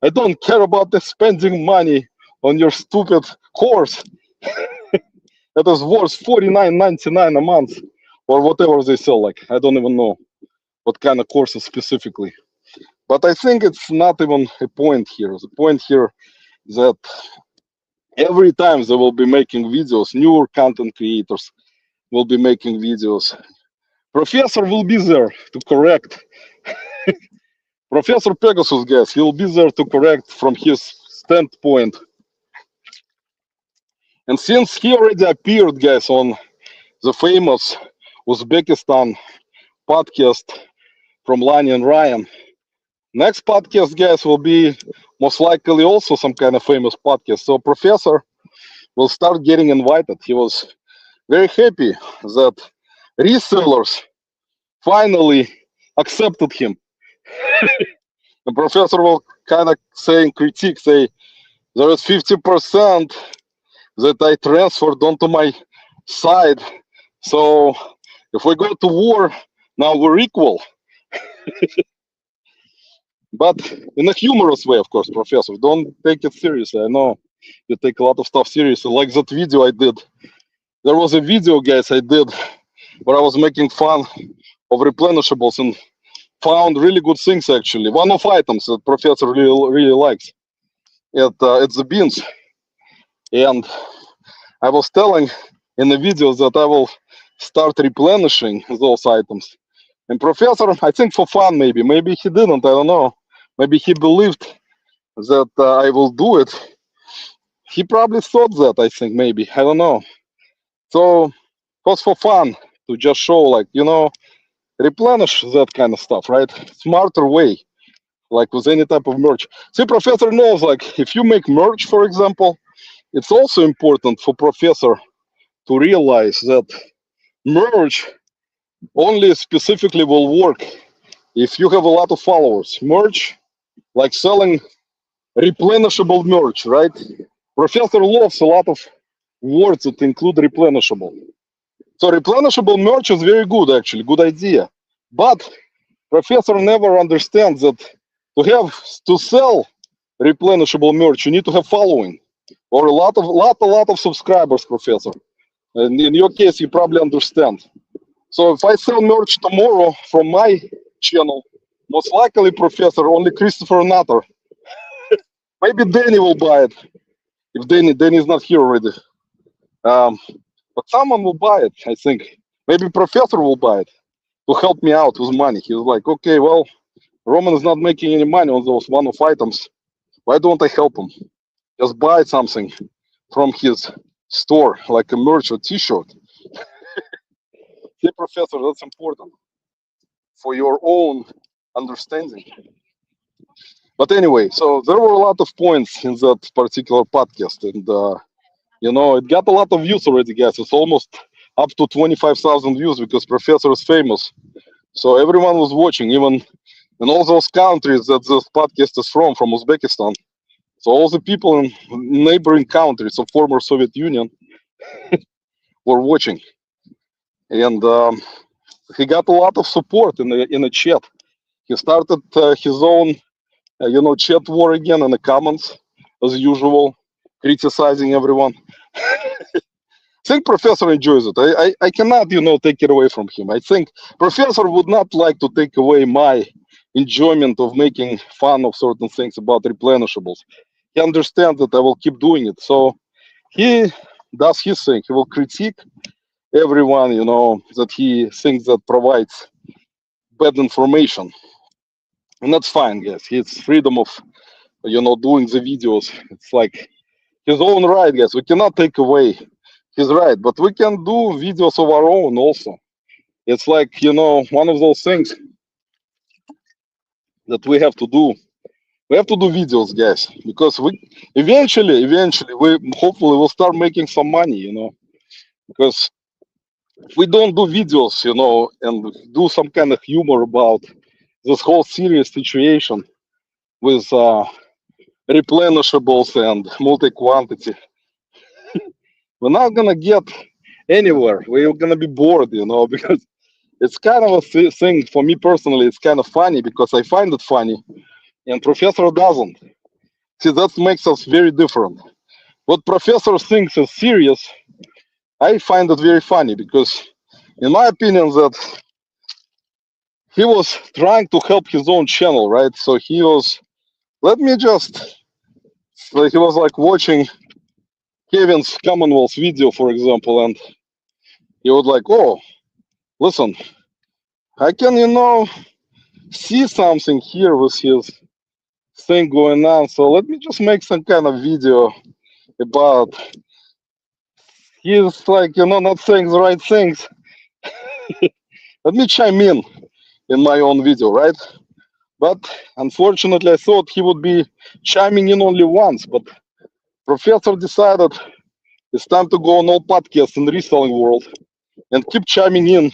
I don't care about the spending money on your stupid course that is worth $49.99 a month or whatever they sell. Like I don't even know what kind of courses specifically. But I think it's not even a point here. The point here is that every time they will be making videos, newer content creators will be making videos. Professor will be there to correct. Professor Pegasus, guys, he'll be there to correct from his standpoint. And since he already appeared, guys, on the famous Uzbekistan podcast from Lani and Ryan, next podcast, guys, will be most likely also some kind of famous podcast. So professor will start getting invited. He was very happy that resellers finally accepted him. The professor will kind of saying critique, say there is 50% that I transferred onto my side. So if we go to war, now we're equal. But in a humorous way, of course, professor. Don't take it seriously. I know you take a lot of stuff seriously. Like that video I did. There was a video, guys, I did where I was making fun of replenishables and found really good things actually. One of items that professor really likes. It's the beans. And I was telling in the videos that I will start replenishing those items. And professor, I think for fun maybe he didn't, I don't know. Maybe he believed that I will do it. He probably thought that, I think, maybe, I don't know. So it was for fun to just show, like, replenish that kind of stuff, right? Smarter way, like with any type of merch. See, professor knows, like, if you make merch, for example, it's also important for professor to realize that merch only specifically will work if you have a lot of followers. Merch, like selling replenishable merch, right? Professor loves a lot of words that include replenishable. So replenishable merch is very good, actually, good idea. But professor never understands that to sell replenishable merch, you need to have following or a lot of subscribers, professor. And in your case, you probably understand. So if I sell merch tomorrow from my channel, most likely, professor, only Christopher Nutter. Maybe Danny will buy it. If Danny is not here already. Um, but someone will buy it, I think. Maybe professor will buy it to help me out with money. He was like, okay, well, Roman is not making any money on those one-off items. Why don't I help him? Just buy something from his store, like a merch or t-shirt. See, professor, that's important for your own understanding. But anyway, so there were a lot of points in that particular podcast, and it got a lot of views already, guys. It's almost up to 25,000 views because professor is famous. So everyone was watching, even in all those countries that this podcast is from Uzbekistan. So all the people in neighboring countries of former Soviet Union were watching, and he got a lot of support in the chat. He started his own, chat war again in the comments, as usual, criticizing everyone. I think professor enjoys it. I cannot, take it away from him. I think professor would not like to take away my enjoyment of making fun of certain things about replenishables. He understands that I will keep doing it. So he does his thing. He will critique everyone, that he thinks that provides bad information. And that's fine, guys. It's freedom of, doing the videos. It's like his own right, guys. We cannot take away his right, but we can do videos of our own also. It's like, one of those things that we have to do. We have to do videos, guys, because we eventually we hopefully will start making some money, because if we don't do videos, and do some kind of humor about this whole serious situation with replenishables and multi-quantity, we're not gonna get anywhere. We're gonna be bored, because it's kind of a thing for me personally. It's kind of funny because I find it funny, and professor doesn't. See, that makes us very different. What professor thinks is serious, I find it very funny because, in my opinion, that he was trying to help his own channel, right? So he was, let me just, like, he was like watching Kevin's Commonwealth video, for example, and he was like, oh, listen, I can, see something here with his thing going on. So let me just make some kind of video about he's like, not saying the right things. Let me chime in my own video, right? But unfortunately, I thought he would be chiming in only once. But Professor decided it's time to go on all podcasts in the reselling world and keep chiming in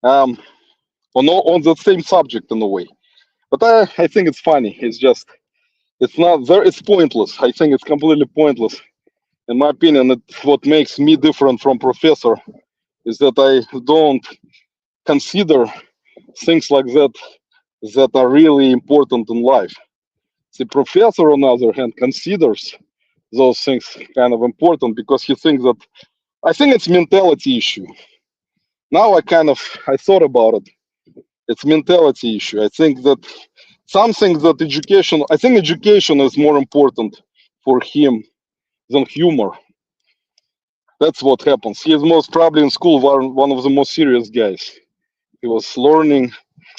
um, on the same subject in a way. But I think it's funny. It's just it's not there. It's pointless. I think it's completely pointless. In my opinion, what makes me different from Professor is that I don't consider things like that are really important in life. The Professor, on the other hand, considers those things kind of important because he thinks that I think it's mentality issue. Now I thought about it. It's mentality issue. I think that something that education. I think education is more important for him than humor. That's what happens. He is most probably in school one of the most serious guys. He was learning,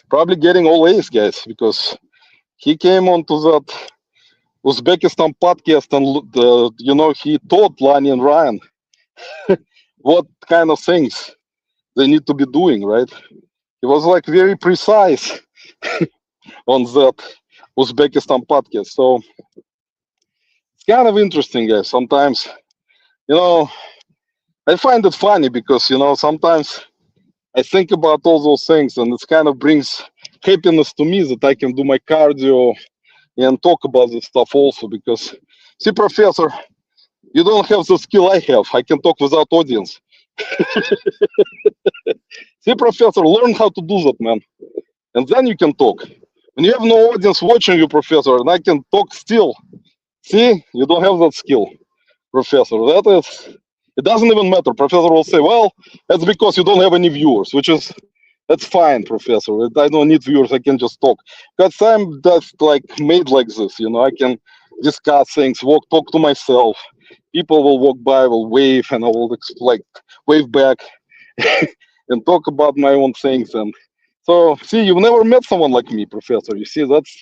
probably getting all A's, guys, because he came onto that Uzbekistan podcast and he taught Lani and Ryan what kind of things they need to be doing, right? He was like very precise on that Uzbekistan podcast. So it's kind of interesting, guys. Sometimes, you know, I find it funny because, sometimes I think about all those things and it kind of brings happiness to me that I can do my cardio and talk about this stuff also because, see, Professor, you don't have the skill I have. I can talk without audience. See, Professor, learn how to do that, man. And then you can talk. When you have no audience watching you, Professor, and I can talk still. See, you don't have that skill, Professor. It doesn't even matter. Professor will say, well, that's because you don't have any viewers, that's fine, Professor. I don't need viewers. I can just talk. Because I'm just like made like this, I can discuss things, talk to myself. People will walk by, will wave, and I will like wave back and talk about my own things. And so, see, you've never met someone like me, Professor. You see, that's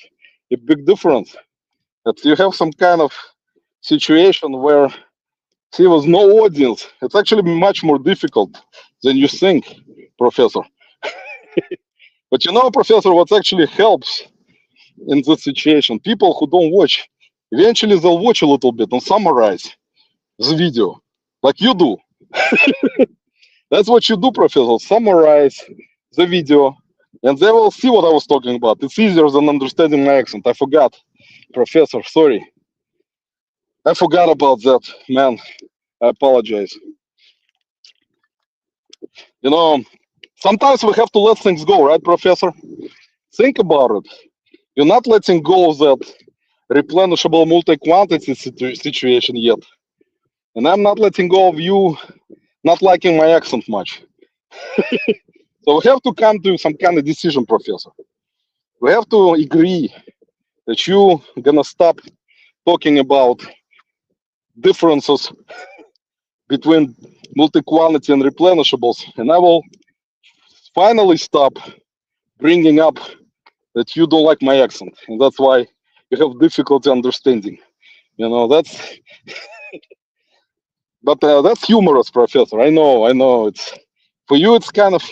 a big difference. That you have some kind of situation where, see, was no audience. It's actually much more difficult than you think, Professor. But Professor, what actually helps in this situation, people who don't watch, eventually they'll watch a little bit and summarize the video, like you do. That's what you do, Professor. Summarize the video, and they will see what I was talking about. It's easier than understanding my accent. I forgot, Professor. Sorry, I forgot about that, man. I apologize. Sometimes we have to let things go, right, Professor? Think about it. You're not letting go of that replenishable multi-quantity situation yet. And I'm not letting go of you not liking my accent much. So we have to come to some kind of decision, Professor. We have to agree that you're gonna stop talking about differences between multi-quantity and replenishables, and I will finally stop bringing up that you don't like my accent, and that's why you have difficulty understanding. That's but that's humorous, Professor. I know. It's for you. It's kind of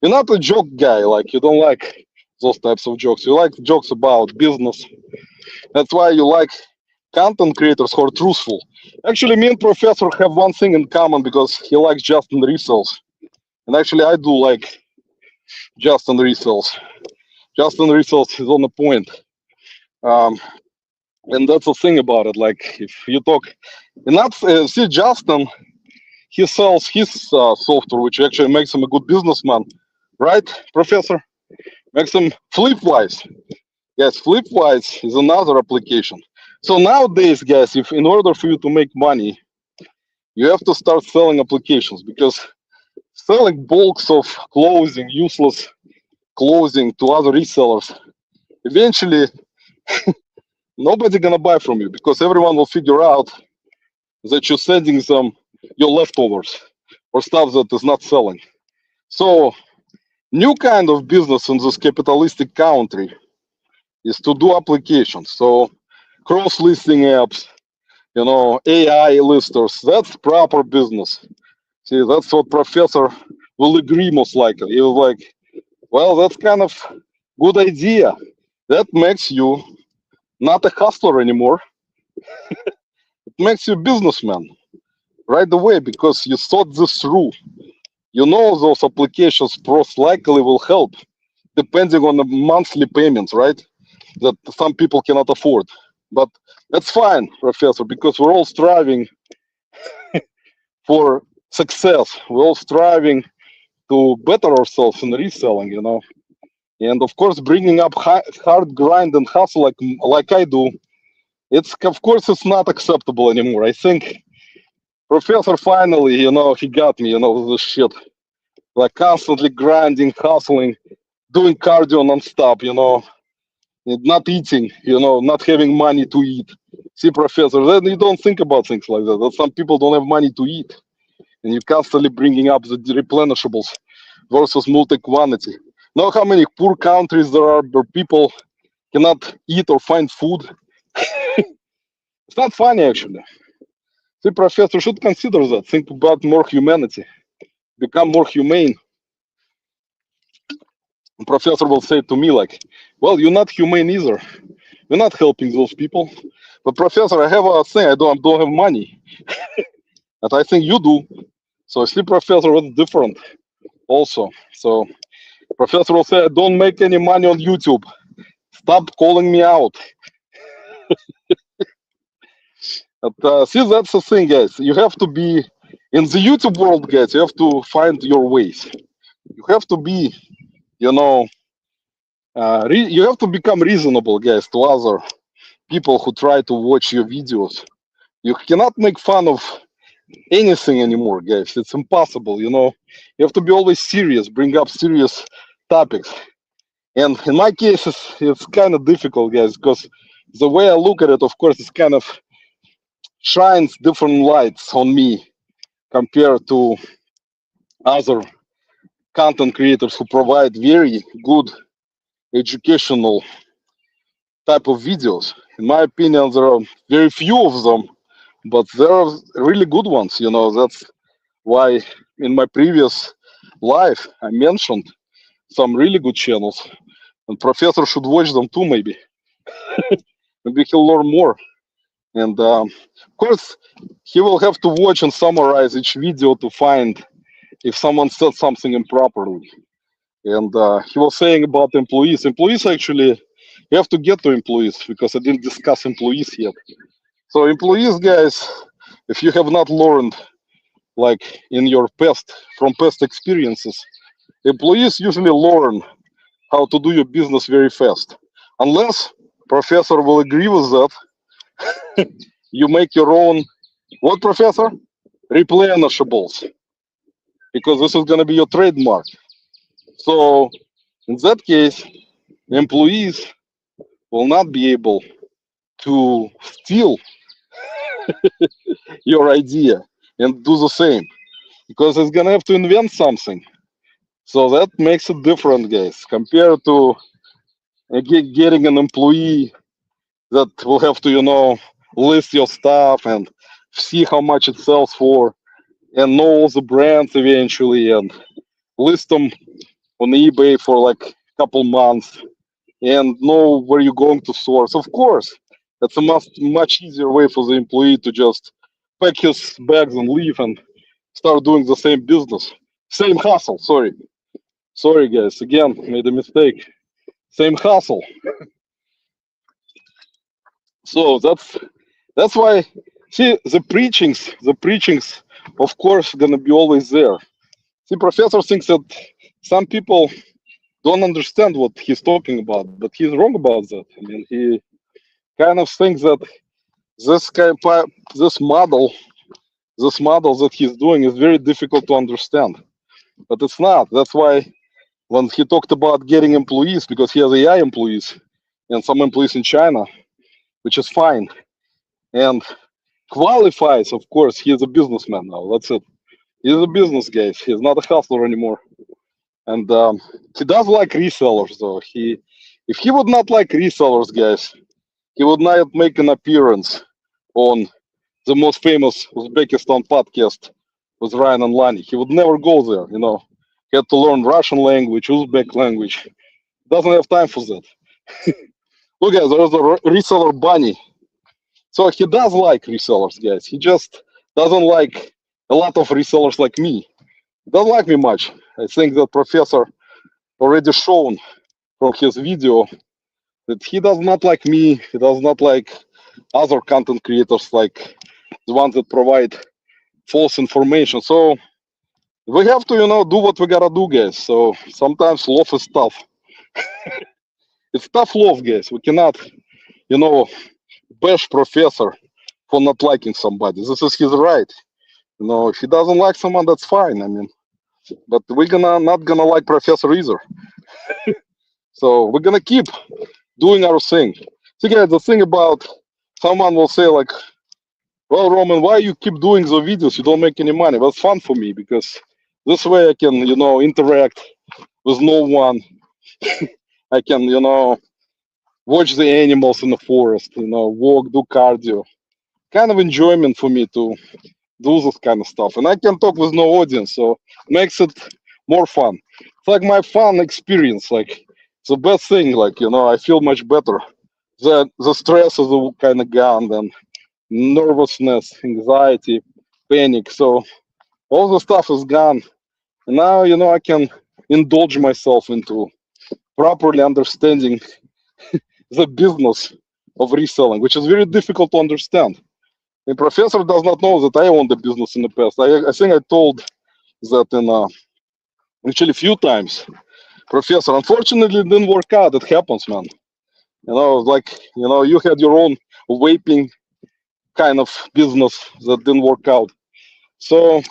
you're not a joke guy. Like you don't like those types of jokes. You like jokes about business. That's why you like content creators who are truthful. Actually, me and Professor have one thing in common because he likes Justin Results, and actually I do like Justin Results. Justin Results is on the point. And that's the thing about it. Like if you talk, and that's see Justin, he sells his software, which actually makes him a good businessman, right, Professor? Makes him Flipwise. Yes, Flipwise is another application. So nowadays, guys, if in order for you to make money, you have to start selling applications because selling bulks of clothing, useless clothing to other resellers, eventually nobody gonna buy from you because everyone will figure out that you're sending them your leftovers or stuff that is not selling. So new kind of business in this capitalistic country is to do applications. So cross-listing apps, AI listers, that's proper business. See, that's what Professor will agree most likely. He was like, well, that's kind of Good idea. That makes you not a hustler anymore. It makes you a businessman right away because you thought this through. You know those applications most likely will help depending on the monthly payments, right? That some people cannot afford. But that's fine, Professor, because we're all striving for success. We're all striving to better ourselves in reselling, you know. And of course, bringing up hard grind and hustle like I do, it's of course it's not acceptable anymore. I think Professor finally, you know, he got me, you know, this shit. Like constantly grinding, hustling, doing cardio non-stop, you know, and not eating, you know, not having money to eat. See, Professor, then you don't think about things like that. That some people don't have money to eat, and you're constantly bringing up the replenishables versus multi-quantity. Know how many poor countries there are where people cannot eat or find food? It's not funny, actually. See, Professor, should consider that. Think about more humanity. Become more humane. And Professor will say to me, like, well, you're not humane either. You're not helping those people. But Professor, I have a thing. I don't have money. And I think you do. So I see, Professor, what's different also. So Professor will say, don't make any money on YouTube. Stop calling me out. But see, that's the thing, guys. You have to be in the YouTube world, guys. You have to find your ways. You have to be, you know, you have to become reasonable, guys, to other people who try to watch your videos. You cannot make fun of anything anymore, guys. It's impossible, you know. You have to be always serious, bring up serious topics. And in my case, it's kind of difficult, guys, because the way I look at it, of course, it's kind of shines different lights on me compared to other content creators who provide very good educational type of videos. In my opinion, there are very few of them, but there are really good ones. You know, that's why in my previous life I mentioned some really good channels, and Professor should watch them too. Maybe he'll learn more. And of course, he will have to watch and summarize each video to find if someone said something improperly. And he was saying about employees. Employees actually, you have to get to employees because I didn't discuss employees yet. So employees, guys, if you have not learned, like in your past experiences, employees usually learn how to do your business very fast. Unless Professor will agree with that, you make your own, what, Professor? Replenishables, because this is going to be your trademark. So in that case, employees will not be able to steal your idea and do the same because it's gonna have to invent something. So that makes it different, guys, compared to getting an employee that will have to, you know, list your stuff and see how much it sells for and know all the brands eventually and list them on eBay for like a couple months and know where you're going to source. Of course, that's a much easier way for the employee to just pack his bags and leave and start doing the same business, same hustle. Sorry, guys. Again, made a mistake. Same hustle. So that's why. See, the preachings, of course, gonna be always there. See, Professor thinks that some people don't understand what he's talking about, but he's wrong about that. I mean, he kind of thinks that this kind of, this model that he's doing is very difficult to understand, but it's not. That's why when he talked about getting employees, because he has AI employees and some employees in China, which is fine and qualifies. Of course, he is a businessman now. That's it. He's a business guy. He's not a hustler anymore. And he does like resellers, though. If he would not like resellers, guys, he would not make an appearance on the most famous Uzbekistan podcast with Ryan and Lani. He would never go there, you know. He had to learn Russian language, Uzbek language, Doesn't have time for that. Look, guys, there's a reseller bunny. So he does like resellers, guys. He just doesn't like a lot of resellers like me. He doesn't like me much. I think that professor already shown from his video that he does not like me. He does not like other content creators, like the ones that provide false information. So we have to, do what we gotta do, guys. So sometimes love is tough. It's tough love, guys. We cannot, you know, bash professor for not liking somebody. This is his right. If he doesn't like someone, that's fine. I mean, but we're gonna not gonna like professor either. So we're gonna keep doing our thing. See, guys, the thing about someone will say like, "Well, Roman, why you keep doing the videos? You don't make any money." Well, it's fun for me because this way I can, interact with no one. I can, watch the animals in the forest. Walk, do cardio. Kind of enjoyment for me to do this kind of stuff, and I can talk with no audience, so makes it more fun. It's like my fun experience. Like it's the best thing. Like I feel much better. The stress is kind of gone, and nervousness, anxiety, panic. So all the stuff is gone, and now I can indulge myself into properly understanding the business of reselling, which is very difficult to understand. The professor does not know that I owned the business in the past. I think I told that in actually a few times. Professor, unfortunately, it didn't work out. It happens, man. Like you had your own vaping kind of business that didn't work out. So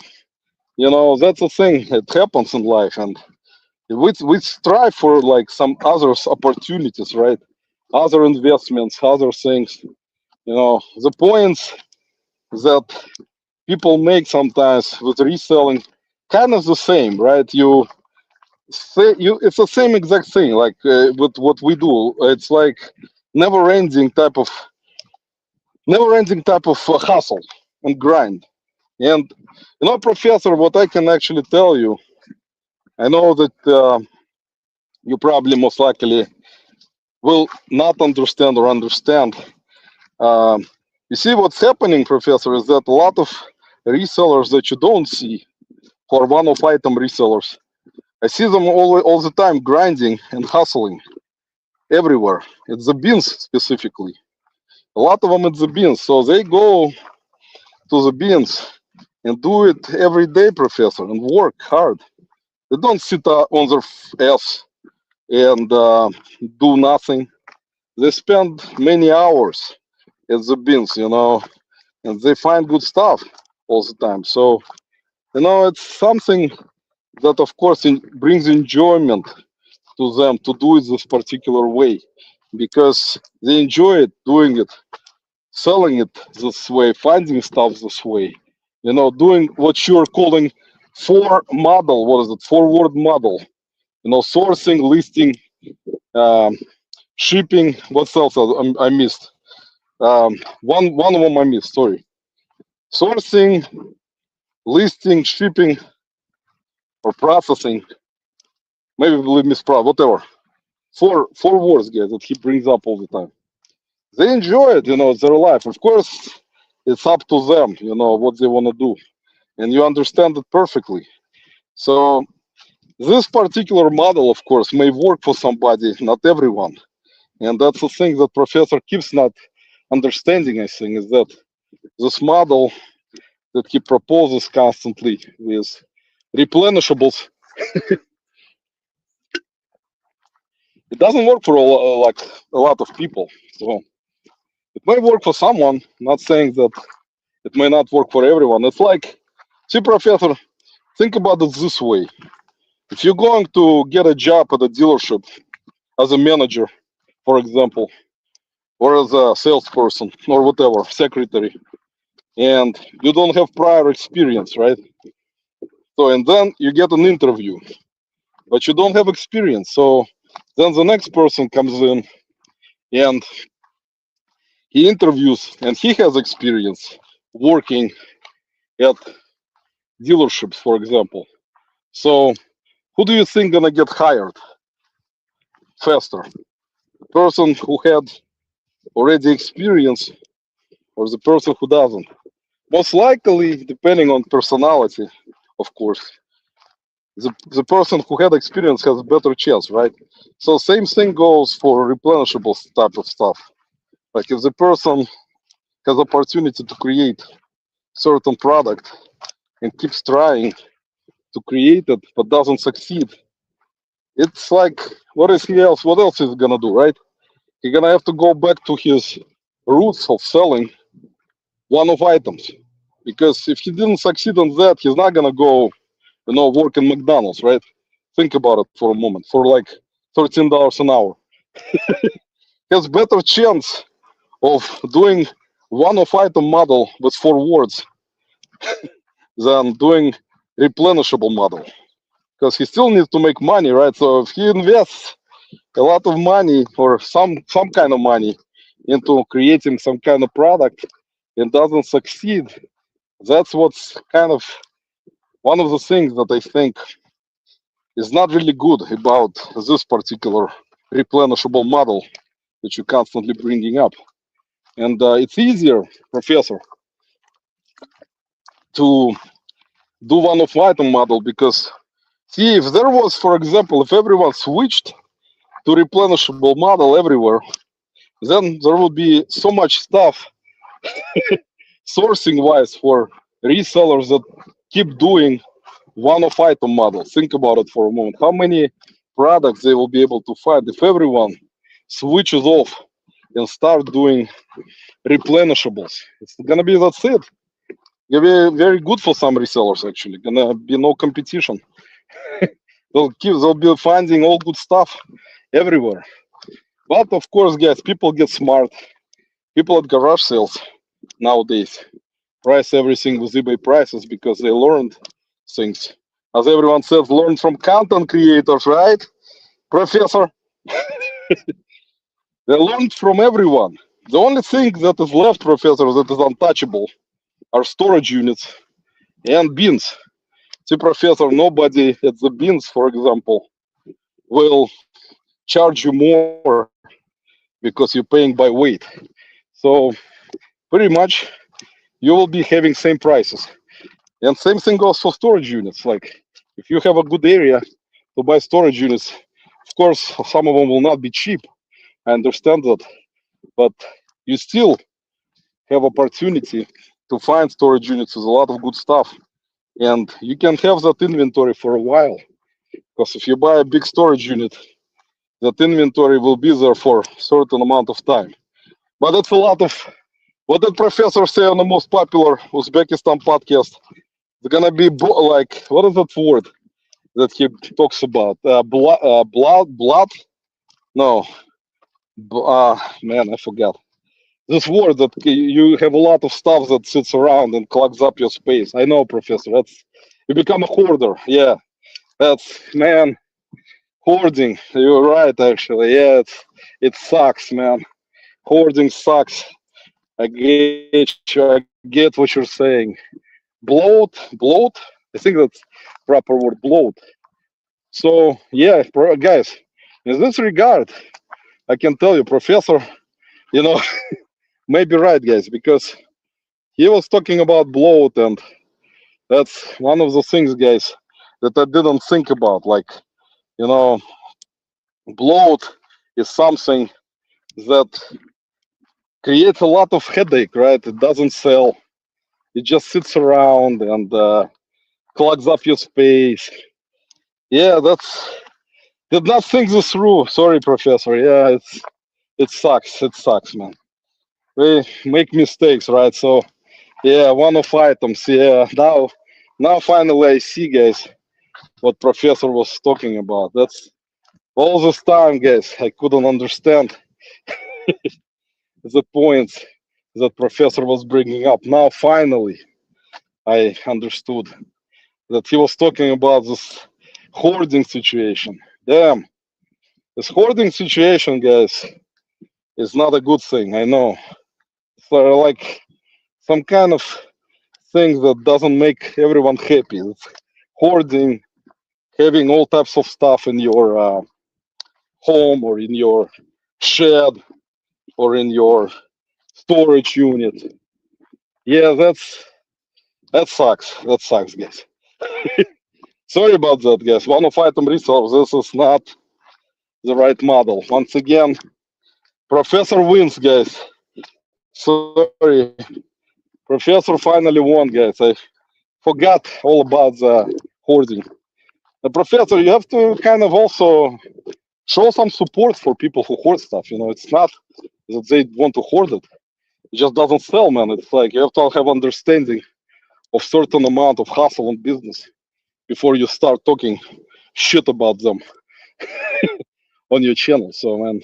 that's the thing. It happens in life, and we strive for like some other opportunities, right? Other investments, other things. The points that people make sometimes with reselling kind of the same, right? It's the same exact thing like with what we do. It's like never ending type of hustle and grind. And professor, what I can actually tell you, I know that you probably most likely will not understand or understand. um, you see what's happening, professor, is that a lot of resellers that you don't see, for one-off item resellers, I see them all the time grinding and hustling everywhere. It's the beans specifically. A lot of them it's the beans. So they go to the beans and do it every day, professor, and work hard. They don't sit on their ass and do nothing. They spend many hours at the beans, and they find good stuff all the time. So, it's something that, of course, brings enjoyment to them to do it this particular way because they enjoy it doing it, selling it this way, finding stuff this way, doing what you're calling four model. What is it? Forward model. Sourcing, listing, um, shipping. What else I missed? One of them I missed. Sorry. Sourcing, listing, shipping, or processing. Maybe we mispronounce. Whatever. Four words, guys, that he brings up all the time. They enjoy it, it's their life. Of course, it's up to them, what they want to do. And you understand it perfectly. So this particular model, of course, may work for somebody, not everyone. And that's the thing that Professor keeps not understanding, I think, is that this model that he proposes constantly with replenishables, it doesn't work for like a lot of people. So it may work for someone, not saying that it may not work for everyone. It's like, see, Professor, think about it this way. If you're going to get a job at a dealership as a manager, for example, or as a salesperson or whatever, secretary, and you don't have prior experience, right? So, and then you get an interview, but you don't have experience. So then the next person comes in and he interviews and he has experience working at dealerships, for example. So who do you think gonna get hired? faster. The person who had already experience or the person who doesn't. Most likely, depending on personality, of course, the person who had experience has a better chance, right? So same thing goes for replenishable type of stuff. Like if the person has opportunity to create certain product and keeps trying to create it but doesn't succeed, it's like what else is he gonna do, right? He's gonna have to go back to his roots of selling one-off items. Because if he didn't succeed on that, he's not gonna go, work in McDonald's, right? Think about it for a moment. For like $13 an hour, he has better chance of doing one-off item model with 4 words than doing replenishable model. Because he still needs to make money, right? So if he invests a lot of money or some kind of money into creating some kind of product and doesn't succeed, that's what's kind of one of the things that I think is not really good about this particular replenishable model that you're constantly bringing up. And it's easier, Professor, to do one-off item model because, see, if there was, for example, if everyone switched to replenishable model everywhere, then there would be so much stuff sourcing-wise for resellers that keep doing one-off item model. Think about it for a moment. How many products they will be able to find if everyone switches off and start doing replenishables? It's gonna be that's it. Gonna be very good for some resellers actually. Gonna be no competition. They'll be finding all good stuff everywhere. But of course, guys, people get smart. People at garage sales nowadays price everything with eBay prices because they learned things. As everyone says, learn from content creators, right, Professor? They learned from everyone. The only thing that is left, Professor, that is untouchable are storage units and bins. See, Professor, nobody at the bins, for example, will charge you more because you're paying by weight. So pretty much you will be having same prices. And same thing goes for storage units. Like if you have a good area to buy storage units, of course, some of them will not be cheap. I understand that, but you still have opportunity to find storage units with a lot of good stuff, and you can have that inventory for a while. Because if you buy a big storage unit, that inventory will be there for a certain amount of time. But that's a lot of what did Professor say on the most popular Uzbekistan podcast? It's gonna be like what is that word that he talks about? Blood? No, man, I forgot. This word that you have a lot of stuff that sits around and clogs up your space. I know, Professor. That's you become a hoarder. Yeah, that's man hoarding. You're right, actually. Yeah, it sucks, man. Hoarding sucks. I get you. I get what you're saying. Bloat. I think that's proper word. Bloat. So yeah, guys. In this regard, I can tell you, Professor. You know, maybe right, guys, because he was talking about bloat, and that's one of the things, guys, that I didn't think about. Like, you know, bloat is something that creates a lot of headache, right? It doesn't sell. It just sits around and clogs up your space. Yeah, that's did not think this through. Sorry, Professor. Yeah, it sucks. It sucks, man. We make mistakes, right? So yeah, one-off items. Yeah, now finally I see, guys, what Professor was talking about. That's all this time, guys. I couldn't understand the points that Professor was bringing up. Now finally I understood that he was talking about this hoarding situation. Damn, this hoarding situation, guys, is not a good thing. I know. So like some kind of thing that doesn't make everyone happy. It's hoarding, having all types of stuff in your home or in your shed or in your storage unit. Yeah, that sucks. That sucks, guys. Sorry about that, guys. One of item resource. This is not the right model. Once again, Professor wins, guys. Sorry, Professor finally won, guys. I forgot all about the hoarding. Professor, you have to kind of also show some support for people who hoard stuff. It's not that they want to hoard it. It just doesn't sell, man. It's like you have to have understanding of certain amount of hustle and business before you start talking shit about them on your channel. So, man,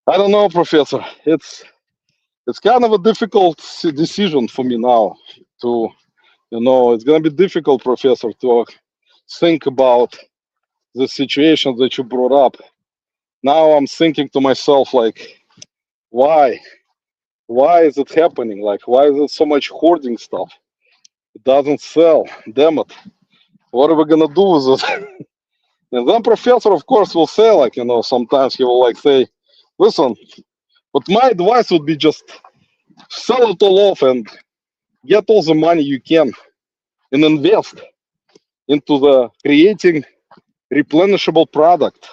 I don't know, Professor. It's kind of a difficult decision for me now to, it's gonna be difficult, Professor, to think about the situation that you brought up. Now I'm thinking to myself, like, why? Why is it happening? Like, why is it so much hoarding stuff? It doesn't sell. Damn it. What are we gonna do with it? And then Professor, of course, will say, like, sometimes he will like say, listen, but my advice would be just sell it all off and get all the money you can and invest into the creating replenishable product.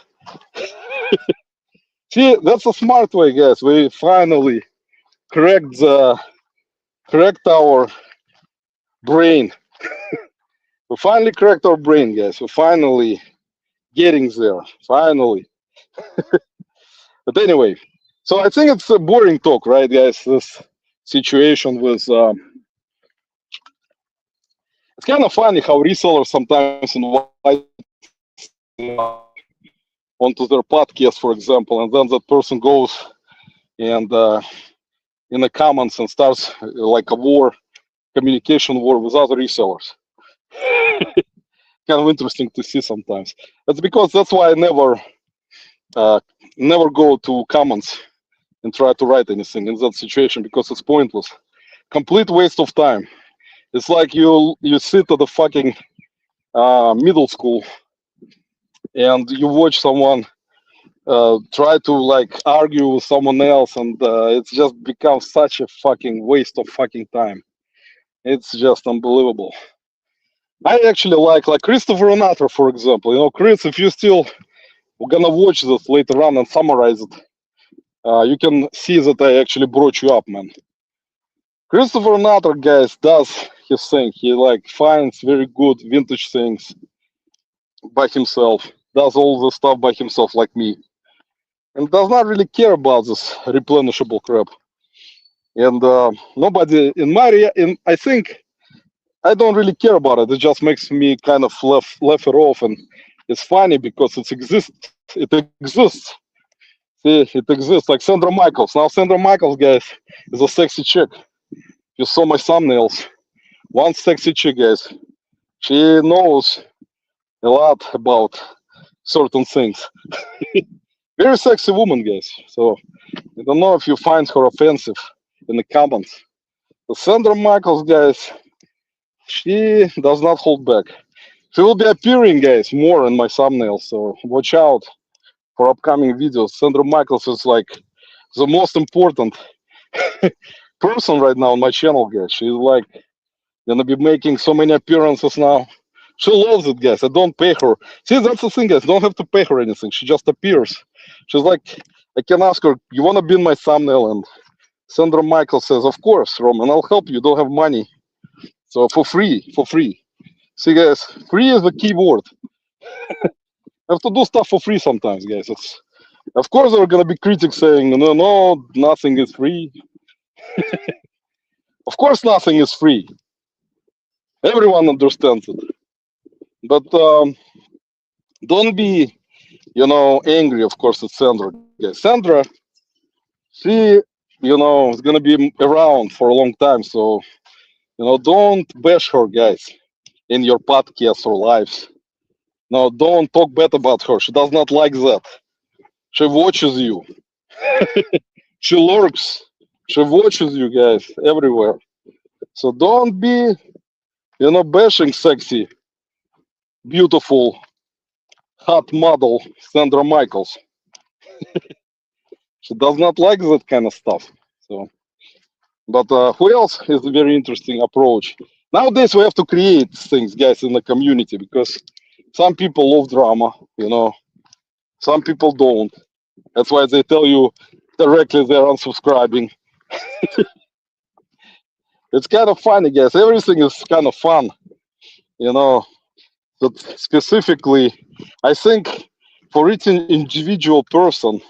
See, that's a smart way, guys. We finally cracked our brain. We finally cracked our brain, guys. We're finally getting there. Finally. But anyway, so I think it's a boring talk, right, guys? This situation with it's kind of funny how resellers sometimes invite onto their podcast, for example, and then that person goes and in the comments and starts like a communication war with other resellers. Kind of interesting to see sometimes. That's because that's why I never go to comments and try to write anything in that situation, because it's pointless. Complete waste of time. It's like you sit at the fucking middle school and you watch someone try to like argue with someone else, and it's just becomes such a fucking waste of fucking time. It's just unbelievable. I actually like Christopher Renato, for example. Chris, if you still gonna watch this later on and summarize it, you can see that I actually brought you up, man. Christopher Renato, guys, does his thing. He like finds very good vintage things by himself, does all the stuff by himself like me, and does not really care about this replenishable crap. And nobody I think I don't really care about it. It just makes me kind of laugh it off, and it's funny because it exists. It exists. See, it exists. Like Sandra Michaels. Now Sandra Michaels, guys, is a sexy chick. You saw my thumbnails. One sexy chick, guys. She knows a lot about certain things. Very sexy woman, guys. So I don't know if you find her offensive in the comments. But Sandra Michaels, guys, she does not hold back. She will be appearing, guys, more in my thumbnails. So watch out for upcoming videos. Sandra Michaels is like the most important person right now on my channel, guys. She's like gonna be making so many appearances now. She loves it, guys. I don't pay her. See, that's the thing, guys. Don't have to pay her anything. She just appears. She's like, I can ask her, you want to be in my thumbnail? And Sandra Michaels says, of course, Roman, I'll help you. Don't have money. So for free, for free. See, guys, free is the key word. I have to do stuff for free sometimes, guys. Of course, there are going to be critics saying, no, nothing is free. Of course, nothing is free. Everyone understands it. But don't be, angry, of course, at Sandra. Guys. Sandra, she, is going to be around for a long time. So, don't bash her, guys, in your podcasts or lives. No, don't talk bad about her. She does not like that. She watches you. She lurks. She watches you guys everywhere. So don't be, bashing sexy, beautiful hot model, Sandra Michaels. She does not like that kind of stuff. So, but who else is a very interesting approach? Nowadays, we have to create things, guys, in the community because some people love drama, you know, some people don't. That's why they tell you directly they're unsubscribing. It's kind of funny, guys. Everything is kind of fun, you know. But specifically, I think for each individual person,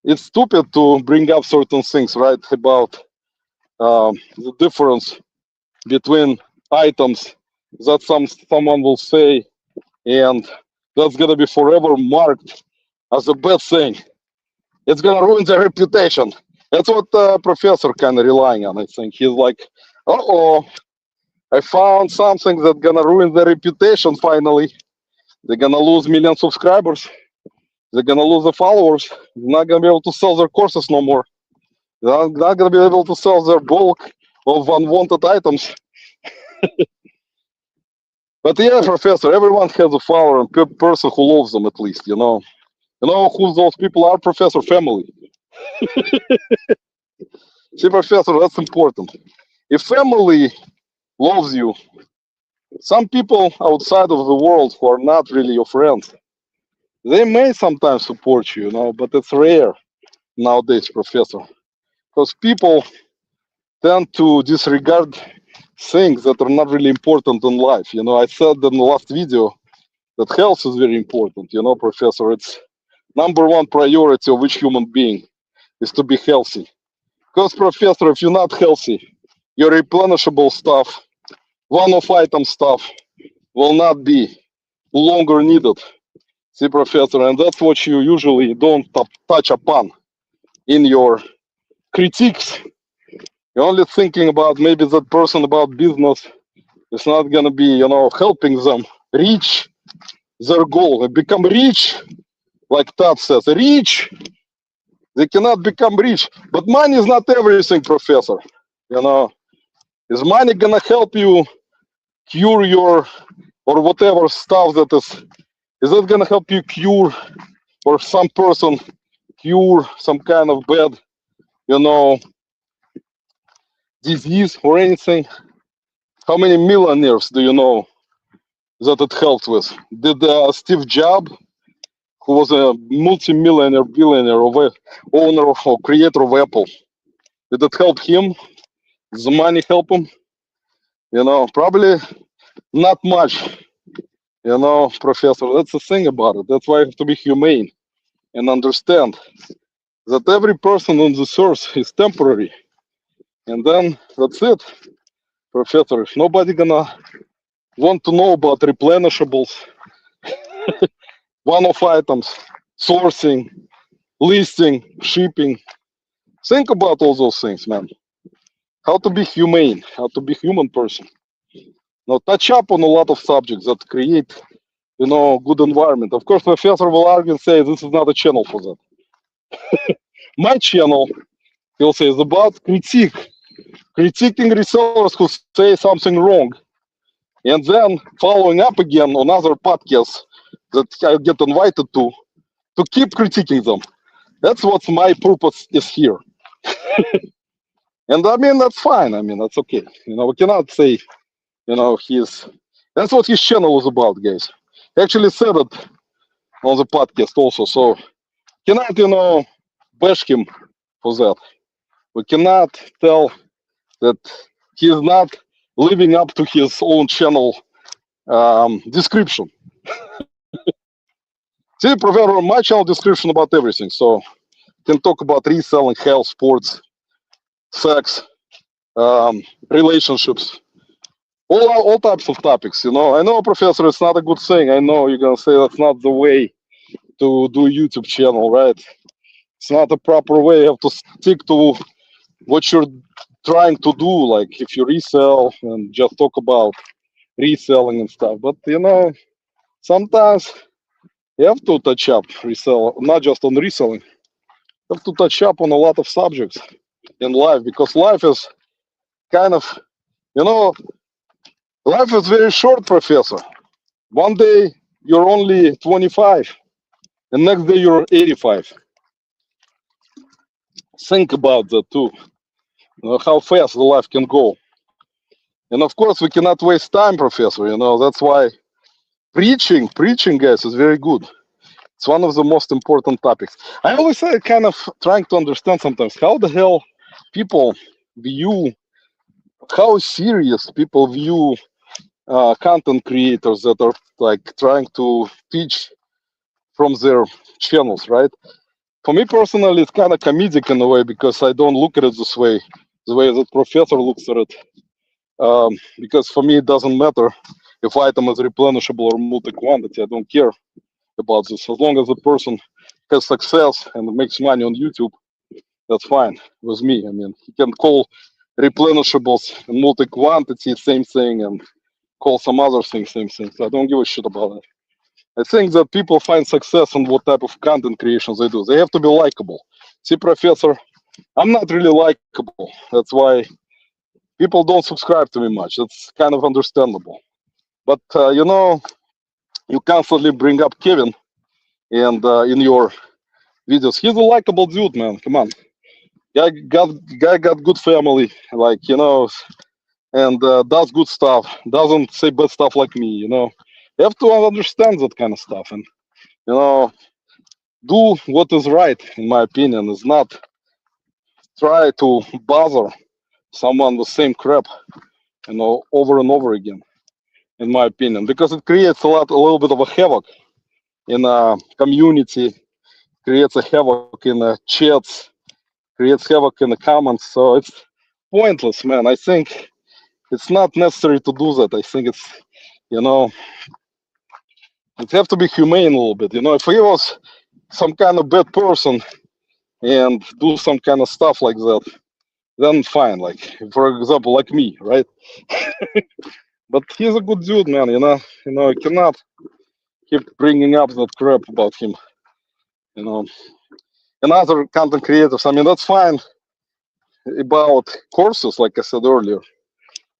it's stupid to bring up certain things, right? About the difference between items that someone will say, and that's gonna be forever marked as a bad thing. It's gonna ruin their reputation. That's what professor kind of relying on. I think he's like, oh, I found something that's gonna ruin their reputation. Finally, they're gonna lose million subscribers. They're gonna lose the followers. They're not gonna be able to sell their courses no more. They're not gonna be able to sell their bulk of unwanted items. But yeah, professor, everyone has a follower and person who loves them at least. You know who those people are, professor? Family. See, professor, that's important. If family loves you, some people outside of the world who are not really your friends, they may sometimes support you, but it's rare nowadays, professor, because people tend to disregard things that are not really important in life. I said in the last video that health is very important, professor. It's number one priority of each human being is to be healthy. Because, professor, if you're not healthy, your replenishable stuff, one-off item stuff will not be longer needed. See, professor, and that's what you usually don't touch upon in your critiques. You're only thinking about maybe that person about business is not gonna be, helping them reach their goal and become rich, like Todd says, rich. They cannot become rich, but money is not everything, professor. Is money gonna help you cure your or whatever stuff that is it gonna help you cure or some person cure some kind of bad, you know, disease or anything? How many millionaires do you know that it helped with? Did Steve Jobs, who was a multi-millionaire, billionaire, owner or creator of Apple, did it help him? Does the money help him? Probably not much. Professor, that's the thing about it. That's why I have to be humane and understand that every person on this earth is temporary. And then that's it, professor. If nobody gonna want to know about replenishables, one-off items, sourcing, listing, shipping, think about all those things, man. How to be humane, how to be human person. Now, touch up on a lot of subjects that create, good environment. Of course, professor will argue and say this is not a channel for that. My channel, he'll say, is about critiquing resellers who say something wrong, and then following up again on other podcasts that I get invited to keep critiquing them. That's what my purpose is here. And I mean, that's fine. I mean, that's okay. We cannot say, that's what his channel is about, guys. He actually said it on the podcast also. So cannot, bash him for that. We cannot tell that he is not living up to his own channel description. See, Professor, my channel description about everything. So can talk about reselling, health, sports, sex, relationships, all types of topics. I know, Professor, it's not a good thing. I know you're gonna say that's not the way to do a YouTube channel, right? It's not the proper way. You have to stick to what you're trying to do. Like if you resell and just talk about reselling and stuff. But sometimes you have to touch up resell, not just on reselling. You have to touch up on a lot of subjects in life because life is kind of, life is very short, professor. One day you're only 25, and next day you're 85. Think about that too. How fast the life can go. And of course, we cannot waste time, Professor. That's why preaching, guys, is very good. It's one of the most important topics. I always kind of trying to understand sometimes how the hell people view, how serious people view content creators that are like trying to teach from their channels, right? For me personally, it's kind of comedic in a way because I don't look at it this way, the way that professor looks at it. Because for me, it doesn't matter if item is replenishable or multi-quantity. I don't care about this. As long as the person has success and makes money on YouTube, that's fine with me. I mean, he can call replenishables and multi-quantity same thing, and call some other things same thing. So I don't give a shit about it. I think that people find success in what type of content creations they do. They have to be likable. See, Professor, I'm not really likable. That's why people don't subscribe to me much. That's kind of understandable. But, you constantly bring up Kevin and in your videos. He's a likable dude, man. Come on. Guy got good family, like, and does good stuff. Doesn't say bad stuff like me. You have to understand that kind of stuff. And, you know, do what is right, in my opinion, is not try to bother someone with same crap, over and over again, in my opinion, because it creates a little bit of a havoc in a community, creates a havoc in chats, creates havoc in the comments. So it's pointless, man. I think it's not necessary to do that. I think it's, you know, it have to be humane a little bit. If he was some kind of bad person and do some kind of stuff like that, then fine. Like, for example, like me, right? But he's a good dude, man. You cannot keep bringing up that crap about him. You know, and other content creators. I mean, that's fine about courses, like I said earlier.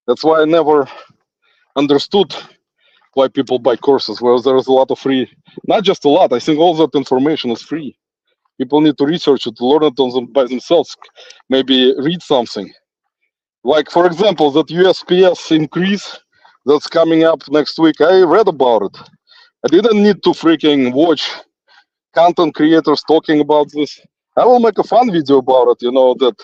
That's why I never understood why people buy courses where there's a lot of free. Not just a lot. I think all that information is free. People need to research it, to learn it on them by themselves. Maybe read something. Like, for example, that USPS increase that's coming up next week. I read about it. I didn't need to freaking watch content creators talking about this. I will make a fun video about it, that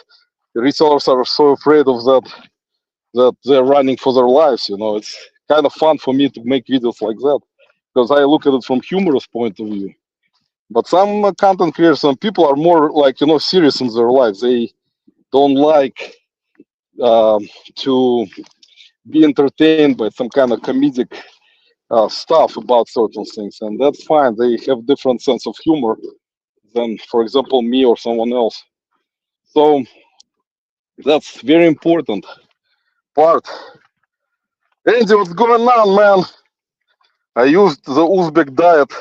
resellers are so afraid of that they're running for their lives. It's kind of fun for me to make videos like that because I look at it from humorous point of view. But some content creators, some people are more like, serious in their lives. They don't like to be entertained by some kind of comedic stuff about certain things, and that's fine. They have different sense of humor than, for example, me or someone else. So that's very important part. Andy, what's going on, man? I used the Uzbek diet.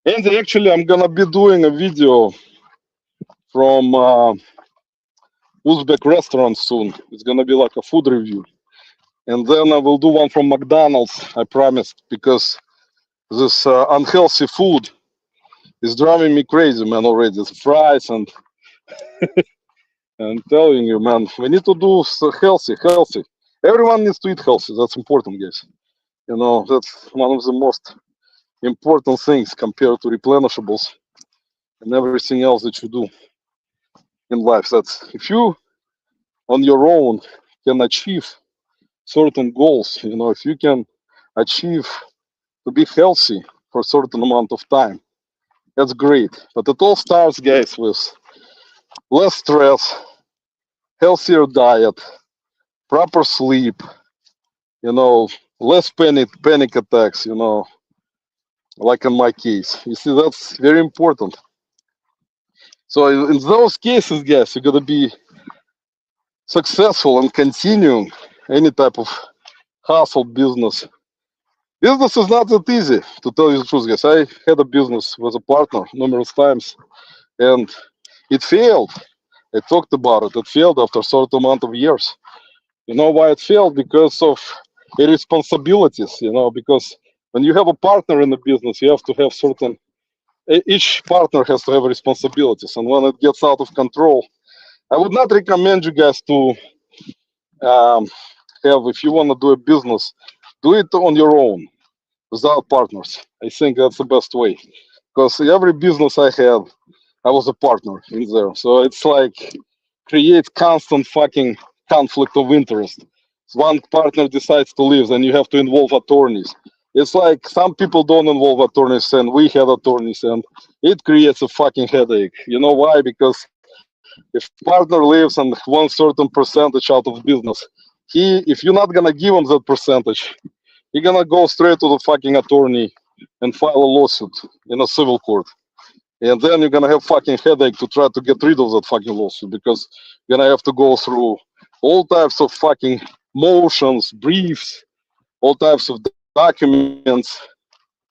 Andy, actually, I'm gonna be doing a video from Uzbek restaurant soon. It's gonna be like a food review, and then I will do one from McDonald's. I promised, because this unhealthy food is driving me crazy, man. Already, the fries, and I'm telling you, man, we need to do healthy. Everyone needs to eat healthy. That's important, guys. That's one of the most important things compared to replenishables and everything else that you do in life. That's if you on your own can achieve certain goals, if you can achieve to be healthy for a certain amount of time, that's great. But it all starts, guys, with less stress, healthier diet, proper sleep, less panic attacks, like in my case. You see, that's very important. So in those cases, guys, you gotta be successful and continuing any type of hustle business. Business is not that easy, to tell you the truth, guys. I had a business with a partner numerous times, and it failed. I talked about it. It failed after a certain amount of years. You know why it failed? Because of responsibilities, because when you have a partner in the business, you have to have certain, each partner has to have responsibilities. And when it gets out of control, I would not recommend you guys to um, have, if you want to do a business, do it on your own without partners. I think that's the best way. Because every business I had, I was a partner in there. So it's like create constant fucking conflict of interest. One partner decides to leave, then you have to involve attorneys. It's like some people don't involve attorneys, and we had attorneys, and it creates a fucking headache. You know why? Because if partner leaves and wants certain percentage out of business, if you're not gonna give him that percentage, you're gonna go straight to the fucking attorney and file a lawsuit in a civil court. And then you're gonna have fucking headache to try to get rid of that fucking lawsuit because you're gonna have to go through all types of fucking motions, briefs, all types of documents.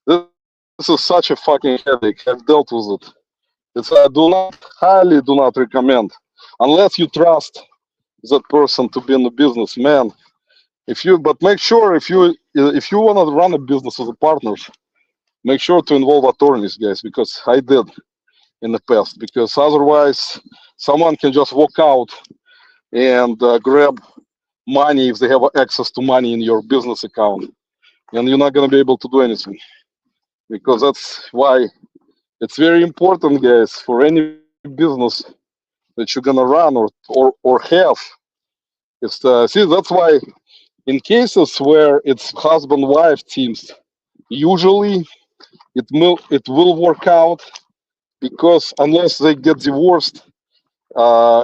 This is such a fucking headache. I've dealt with it. I do not, highly do not recommend, unless you trust that person to be in the business, man. But make sure if you wanna run a business with the partners, make sure to involve attorneys, guys, because I did in the past. Because otherwise, someone can just walk out and grab money if they have access to money in your business account, and you're not gonna be able to do anything. Because that's why it's very important, guys, for any business that you're gonna run or have. See, that's why in cases where it's husband-wife teams, usually it will work out because unless they get divorced,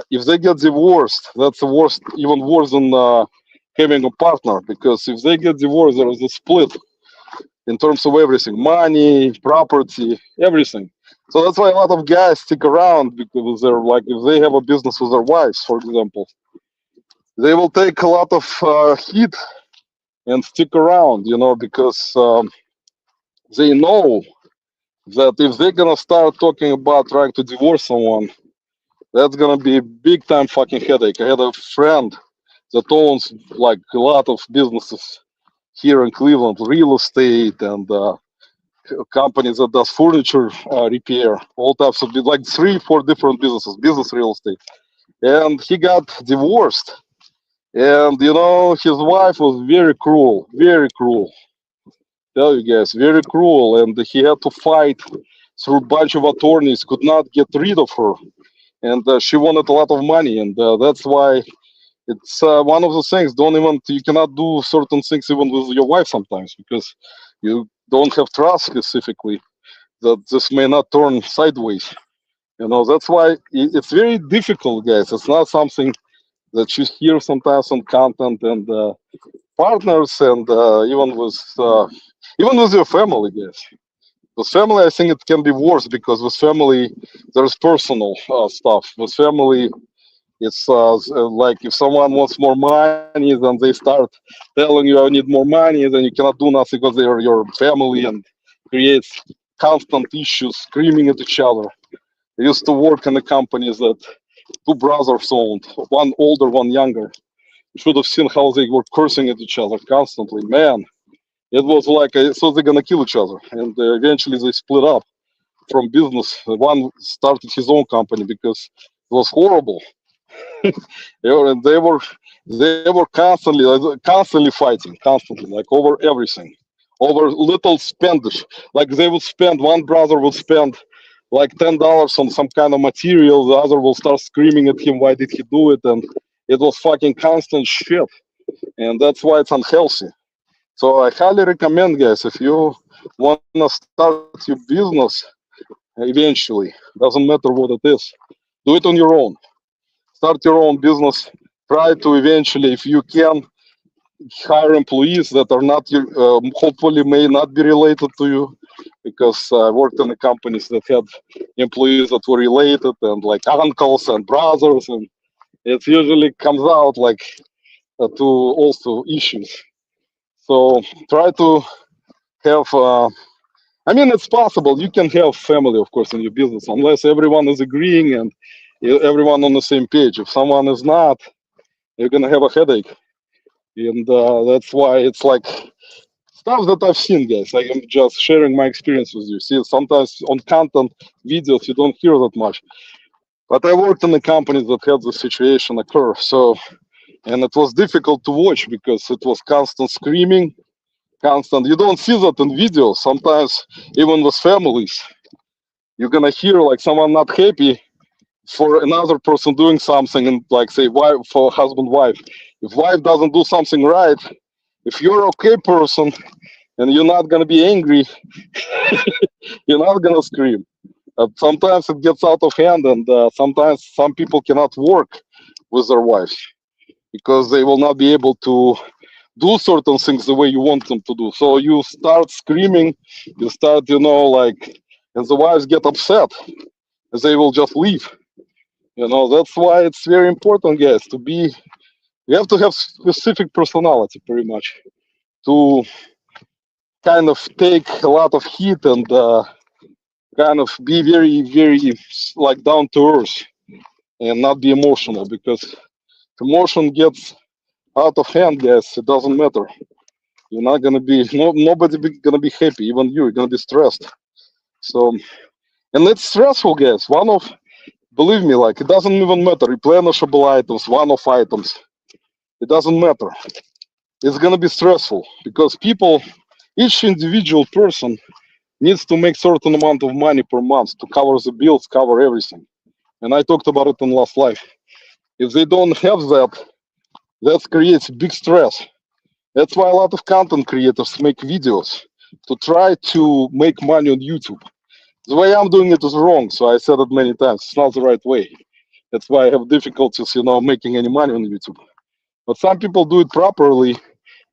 if they get divorced, that's the worst, even worse than having a partner. Because if they get divorced, there is a split in terms of everything, money, property, everything. So that's why a lot of guys stick around because they're like, if they have a business with their wives, for example, they will take a lot of heat and stick around, because they know that if they're gonna start talking about trying to divorce someone, that's gonna be a big time fucking headache. I had a friend that owns like a lot of businesses here in Cleveland, real estate and companies that does furniture repair, all types of like 3, 4 different businesses, business real estate. And he got divorced. And his wife was very cruel, very cruel. Tell you guys, very cruel, and he had to fight through a bunch of attorneys, could not get rid of her, and she wanted a lot of money, and that's why it's one of the things. You cannot do certain things even with your wife sometimes because you don't have trust specifically that this may not turn sideways. That's why it's very difficult, guys. It's not something that you hear sometimes on content and partners, and even with your family, guys. With family, I think it can be worse because with family, there's personal stuff. With family, it's like if someone wants more money, then they start telling you, "I need more money," then you cannot do nothing because they are your family, and creates constant issues, screaming at each other. I used to work in the companies that two brothers owned, one older, one younger. You should have seen how they were cursing at each other constantly. Man, it was like so they're gonna kill each other, and eventually they split up from business. One started his own company because it was horrible. They were constantly fighting, constantly, like over everything, over little spendish. Like they would spend, one brother would spend like $10 on some kind of material, the other will start screaming at him, why did he do it? And it was fucking constant shit, and that's why it's unhealthy. So I highly recommend, guys, if you wanna start your business, eventually, doesn't matter what it is, do it on your own. Start your own business. Try to eventually, if you can, hire employees that are not hopefully may not be related to you, because I worked in the companies that had employees that were related and like uncles and brothers, and it usually comes out like to also issues. So try to have. I mean, it's possible you can have family, of course, in your business, unless everyone is agreeing and everyone on the same page. If someone is not, you're gonna have a headache. And that's why it's like stuff that I've seen, guys. I am just sharing my experience with you. See, sometimes on content videos you don't hear that much. But I worked in a company that had this situation occur. So, and it was difficult to watch because it was constant screaming, constant. You don't see that in videos. Sometimes, even with families, you're gonna hear like someone not happy for another person doing something, and like say, wife for husband, wife. If wife doesn't do something right, if you're okay person and you're not gonna be angry, you're not gonna scream. Sometimes it gets out of hand, and sometimes some people cannot work with their wives because they will not be able to do certain things the way you want them to do. So you start screaming, you start, like, and the wives get upset, they will just leave. That's why it's very important, guys, to be. You have to have specific personality, pretty much, to kind of take a lot of heat and kind of be very, very like down to earth and not be emotional because if emotion gets out of hand, guys, it doesn't matter. You're not gonna be nobody gonna be happy, even you're gonna be stressed. So, and it's stressful, guys. One of believe me, like it doesn't even matter. Replenishable items, one-off items, it doesn't matter. It's gonna be stressful because people, each individual person needs to make certain amount of money per month to cover the bills, cover everything. And I talked about it in last life. If they don't have that, that creates big stress. That's why a lot of content creators make videos to try to make money on YouTube. The way I'm doing it is wrong, so I said it many times. It's not the right way. That's why I have difficulties, making any money on YouTube. But some people do it properly,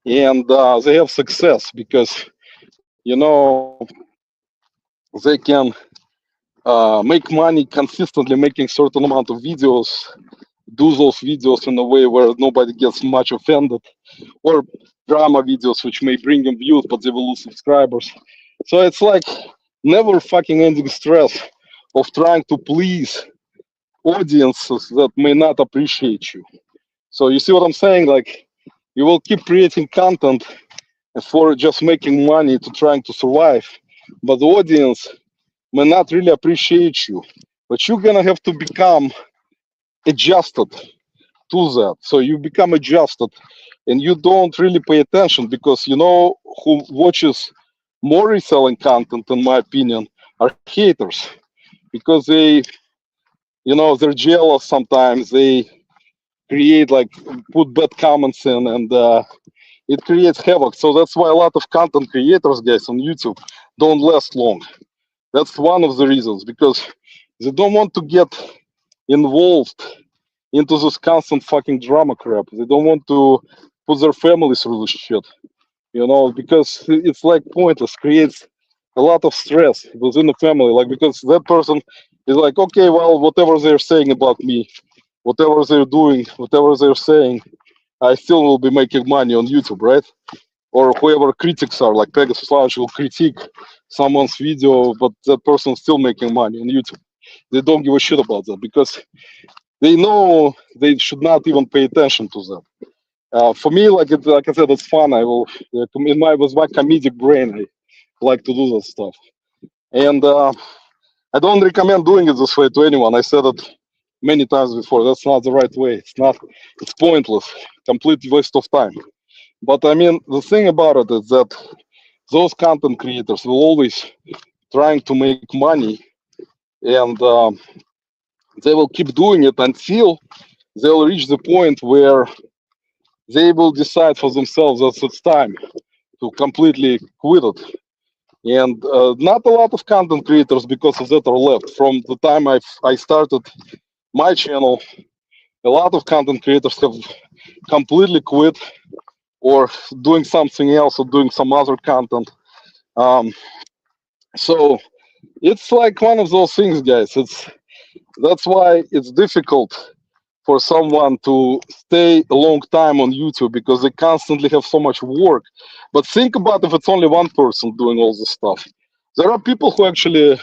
and they have success because, they can make money consistently, making certain amount of videos, do those videos in a way where nobody gets much offended, or drama videos which may bring them views but they will lose subscribers. So it's like never fucking ending stress of trying to please audiences that may not appreciate you. So you see what I'm saying? Like you will keep creating content for just making money to trying to survive, but the audience may not really appreciate you. But you're gonna have to become adjusted to that. So you become adjusted and you don't really pay attention because who watches more reselling content, in my opinion, are haters because they're jealous sometimes. They create like put bad comments in and it creates havoc. So that's why a lot of content creators, guys, on YouTube don't last long. That's one of the reasons because they don't want to get involved into this constant fucking drama crap. They don't want to put their families through this shit, because it's like pointless, creates a lot of stress within the family. Like, because that person is like, okay, well, whatever they're saying about me, whatever they're doing, whatever they're saying, I still will be making money on YouTube, right? Or whoever critics are, like Pegasus Lounge will critique someone's video, but that person's still making money on YouTube. They don't give a shit about that because they know they should not even pay attention to them. For me, like I said, it's fun. I will, with my comedic brain, I like to do that stuff. And I don't recommend doing it this way to anyone. I said it many times before. That's not the right way. It's not. It's pointless. Complete waste of time. But I mean, the thing about it is that those content creators will always trying to make money, and they will keep doing it until they'll reach the point where they will decide for themselves that it's time to completely quit it. And not a lot of content creators because of that are left. From the time I started my channel, a lot of content creators have completely quit or doing something else or doing some other content. Um, so it's like one of those things, guys. That's why it's difficult for someone to stay a long time on YouTube because they constantly have so much work. But think about if it's only one person doing all this stuff. There are people who actually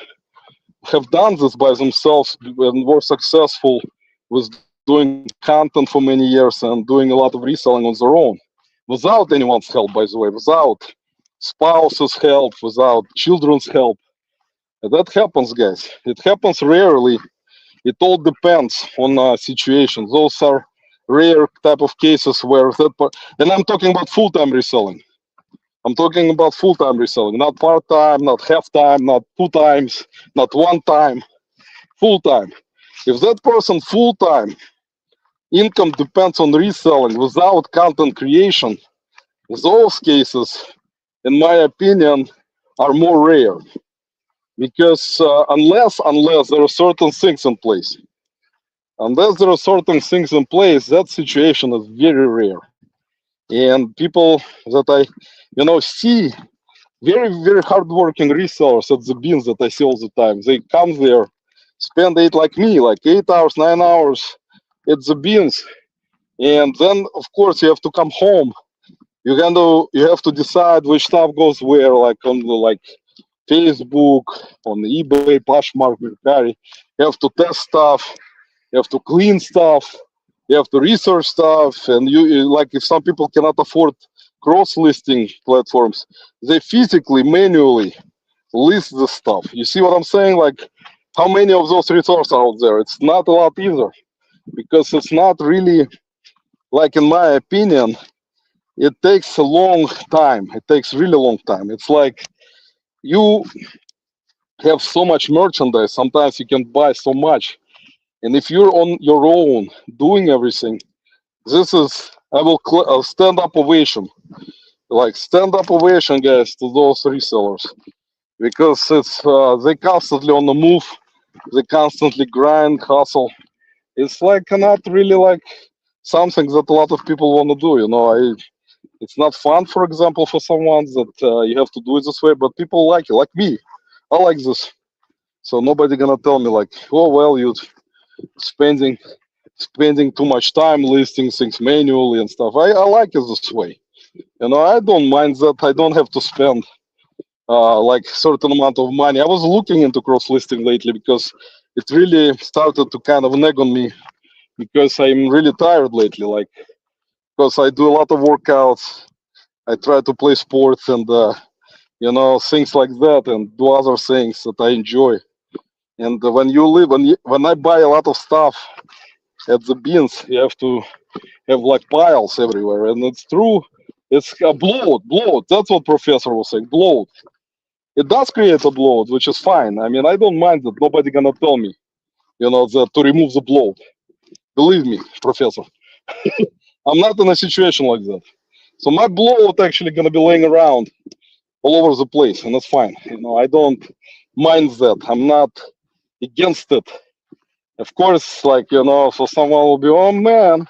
have done this by themselves and were successful with doing content for many years and doing a lot of reselling on their own. without anyone's help, by the way, without spouse's help, without children's help. And that happens, guys. It happens rarely. It all depends on situations. Those are rare type of cases where and I'm talking about full-time reselling. I'm talking about full-time reselling, not part-time, not half-time, not 2 times, not 1 time, full-time. If that person full-time income depends on reselling without content creation, those cases, in my opinion, are more rare because unless there are certain things in place, that situation is very rare. And people that I, see very hardworking resellers at the bins that I see all the time. They come there, spend like me, like 8 hours, 9 hours at the bins, and then of course you have to come home. You have to decide which stuff goes where, like on the Facebook, on eBay, Poshmark, Mercari. You have to test stuff. You have to clean stuff. You have to research stuff. And like if some people cannot afford cross-listing platforms, they physically, manually list the stuff. You see what I'm saying? Like how many of those resources are out there? It's not a lot either, because it's not really, like in my opinion, it takes a long time. It takes really long time. It's like you have so much merchandise. Sometimes you can buy so much. And if you're on your own doing everything, this is, I will stand up ovation. Like stand up ovation, guys, to those resellers. Because it's they constantly on the move. They constantly grind, hustle. It's like not really like something that a lot of people want to do. It's not fun, for example, for someone that you have to do it this way, but people like it, like me. I like this. So nobody gonna tell me like, oh well, you spending too much time listing things manually and stuff. I like it this way. I don't mind that. I don't have to spend like certain amount of money. I was looking into cross listing lately because it really started to kind of nag on me, because I'm really tired lately. Like because I do a lot of workouts. I try to play sports and things like that, and do other things that I enjoy. And when I buy a lot of stuff at the bins, you have to have like piles everywhere, and it's true. It's a bloat. That's what professor was saying. Bloat. It does create a bloat, which is fine. I mean, I don't mind that. Nobody gonna tell me, that to remove the bloat. Believe me, professor. I'm not in a situation like that. So my bloat actually gonna be laying around all over the place, and that's fine. I don't mind that. I'm not against it. Of course, so someone will be, oh man,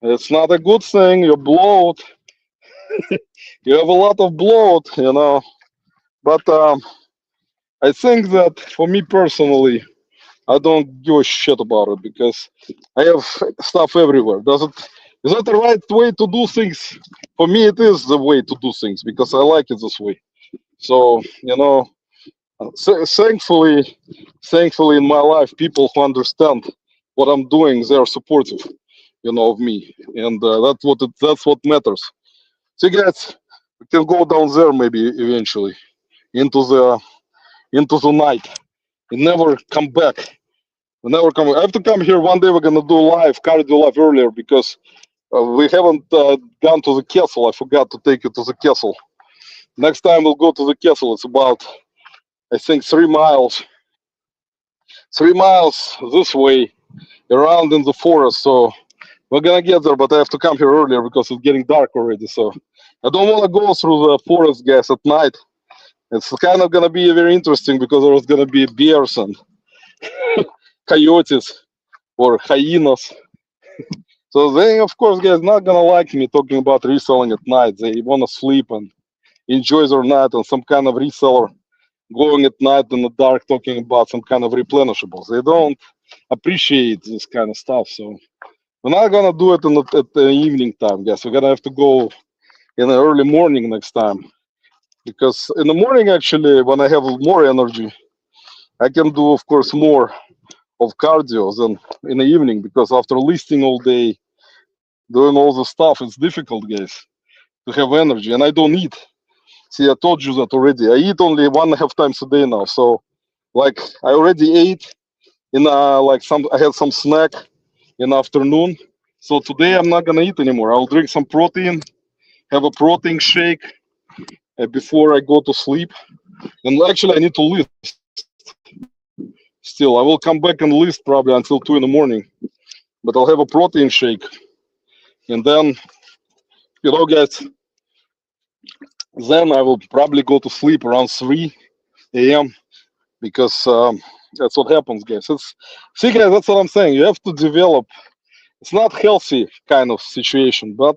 it's not a good thing. You bloat. You have a lot of bloat. But I think that for me personally, I don't give a shit about it, because I have stuff everywhere. Is that the right way to do things? For me, it is the way to do things, because I like it this way. So, thankfully in my life, people who understand what I'm doing, they are supportive, of me, and that's what matters. So, guys, we can go down there maybe eventually into the night and never come back. We never come. I have to come here one day. We're gonna do cardio live earlier, because we haven't gone to the castle. I forgot to take you to the castle. Next time we'll go to the castle. It's about, I think, 3 miles. 3 miles this way, around in the forest. So we're gonna get there, but I have to come here earlier because it's getting dark already. So I don't want to go through the forest, guys, at night. It's kind of gonna be very interesting, because there's gonna be bears and coyotes or hyenas. So they, of course, guys, not gonna like me talking about reselling at night. They wanna sleep and enjoy their night, and some kind of reseller going at night in the dark talking about some kind of replenishables. They don't appreciate this kind of stuff. So we're not gonna do it at the evening time, guys. We're gonna have to go in the early morning next time, because in the morning, actually, when I have more energy, I can do, of course, more of cardio than in the evening, because after listing all day, doing all the stuff, it's difficult, guys. to have energy, and I don't eat. See, I told you that already. I eat only 1.5 times a day now. So, like, I already ate in like I had some snack in the afternoon. So today I'm not gonna eat anymore. I'll drink some protein, have a protein shake before I go to sleep. And actually, I need to list. Still, I will come back and list probably until 2 in the morning. But I'll have a protein shake, and then, guys, then I will probably go to sleep around 3 a.m. because that's what happens, guys. See, guys, that's what I'm saying. You have to develop. It's not healthy kind of situation, but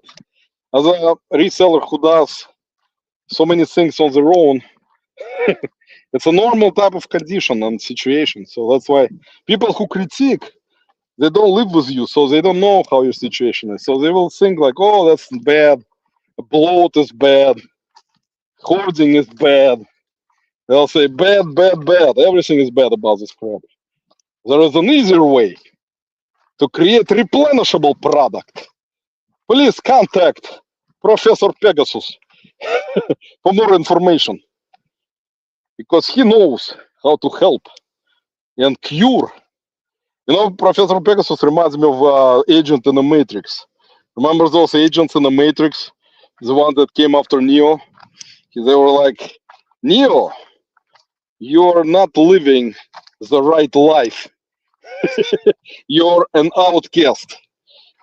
as a reseller who does so many things on their own, it's a normal type of condition and situation. So that's why people who critique, they don't live with you, so they don't know how your situation is. So they will think like, oh, that's bad, bloat is bad, hoarding is bad. They'll say bad, bad, bad. Everything is bad about this product. There is an easier way to create replenishable product. Please contact Professor Pegasus for more information, because he knows how to help and cure. Professor Pegasus reminds me of agent in the Matrix. Remember those agents in the Matrix? The one that came after Neo? They were like, Neo, you're not living the right life. You're an outcast.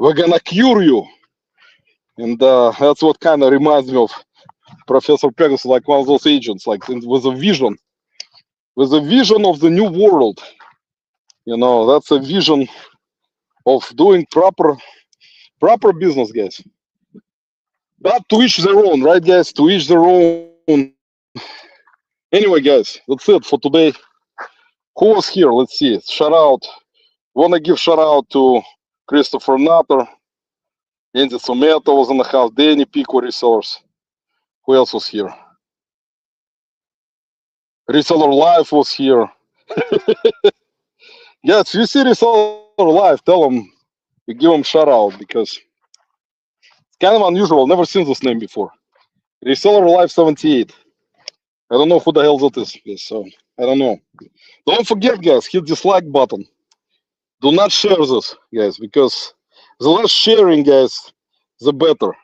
We're gonna cure you. And that's what kind of reminds me of Professor Pegasus, like one of those agents, like with a vision of the new world. That's a vision of doing proper business, guys. But to each their own, right, guys? To each their own. Anyway, guys, that's it for today. Who was here? Let's see. Shout out. Wanna give shout out to Christopher Nutter, Andy Sumeto was in the house, Danny Pico Resource. Who else was here? Reseller Life was here. Yes, you see Reseller Life, tell them, you give them shout out, because it's kind of unusual. Never seen this name before. Reseller Life 78. I don't know who the hell that is. Yes, so I don't know. Don't forget, guys, hit dislike button. Do not share this, guys, because the less sharing, guys, the better.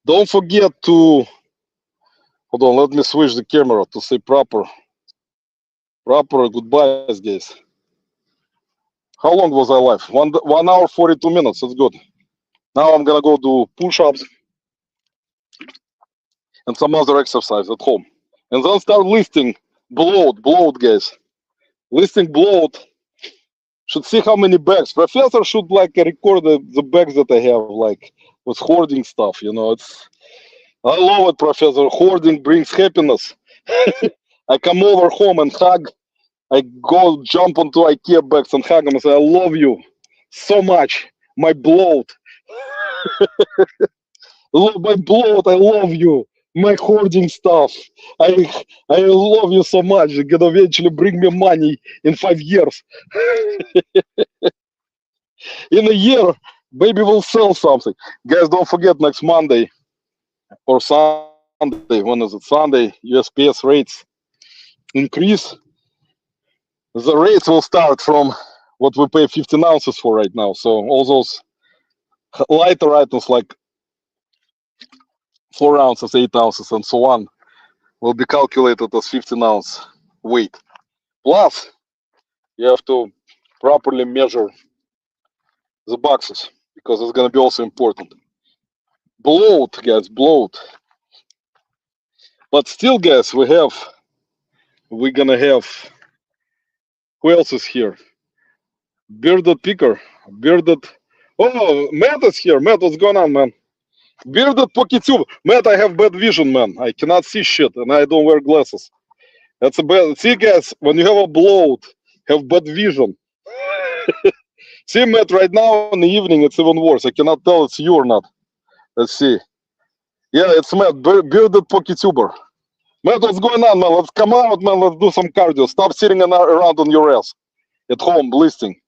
Don't forget to, hold on, let me switch the camera to say proper goodbyes, guys. How long was I live? 1 hour 42 minutes. That's good. Now I'm gonna go do push-ups and some other exercise at home, and then start listing bloat, guys. Listing bloat. Should see how many bags. Professor should like record the bags that I have, like with hoarding stuff. I love it, Professor. Hoarding brings happiness. I come over home and hug. I go jump onto IKEA bags and hug them and say, I love you so much. My bloat. My bloat, I love you. My hoarding stuff. I love you so much. You're gonna eventually bring me money in 5 years. In a year, maybe we'll sell something. Guys, don't forget next Monday or Sunday. When is it? Sunday, USPS rates increase. The rates will start from what we pay 15 ounces for right now. So all those lighter items like 4 ounces, 8 ounces, and so on will be calculated as 15 ounce weight. Plus, you have to properly measure the boxes, because it's going to be also important. Bloat, guys, bloat. But still, guys, we're gonna have, who else is here? Bearded Picker, oh, Matt is here. Matt, what's going on, man? Bearded PokeTube. Matt, I have bad vision, man. I cannot see shit, and I don't wear glasses. That's a bad, see, guys, when you have a bloat, have bad vision. See, Matt, right now in the evening, it's even worse. I cannot tell it's you or not. Let's see. Yeah, it's Matt, Bearded PokeTuber. Matt, what's going on, man? Let's come out, man. Let's do some cardio. Stop sitting around on your ass at home listing.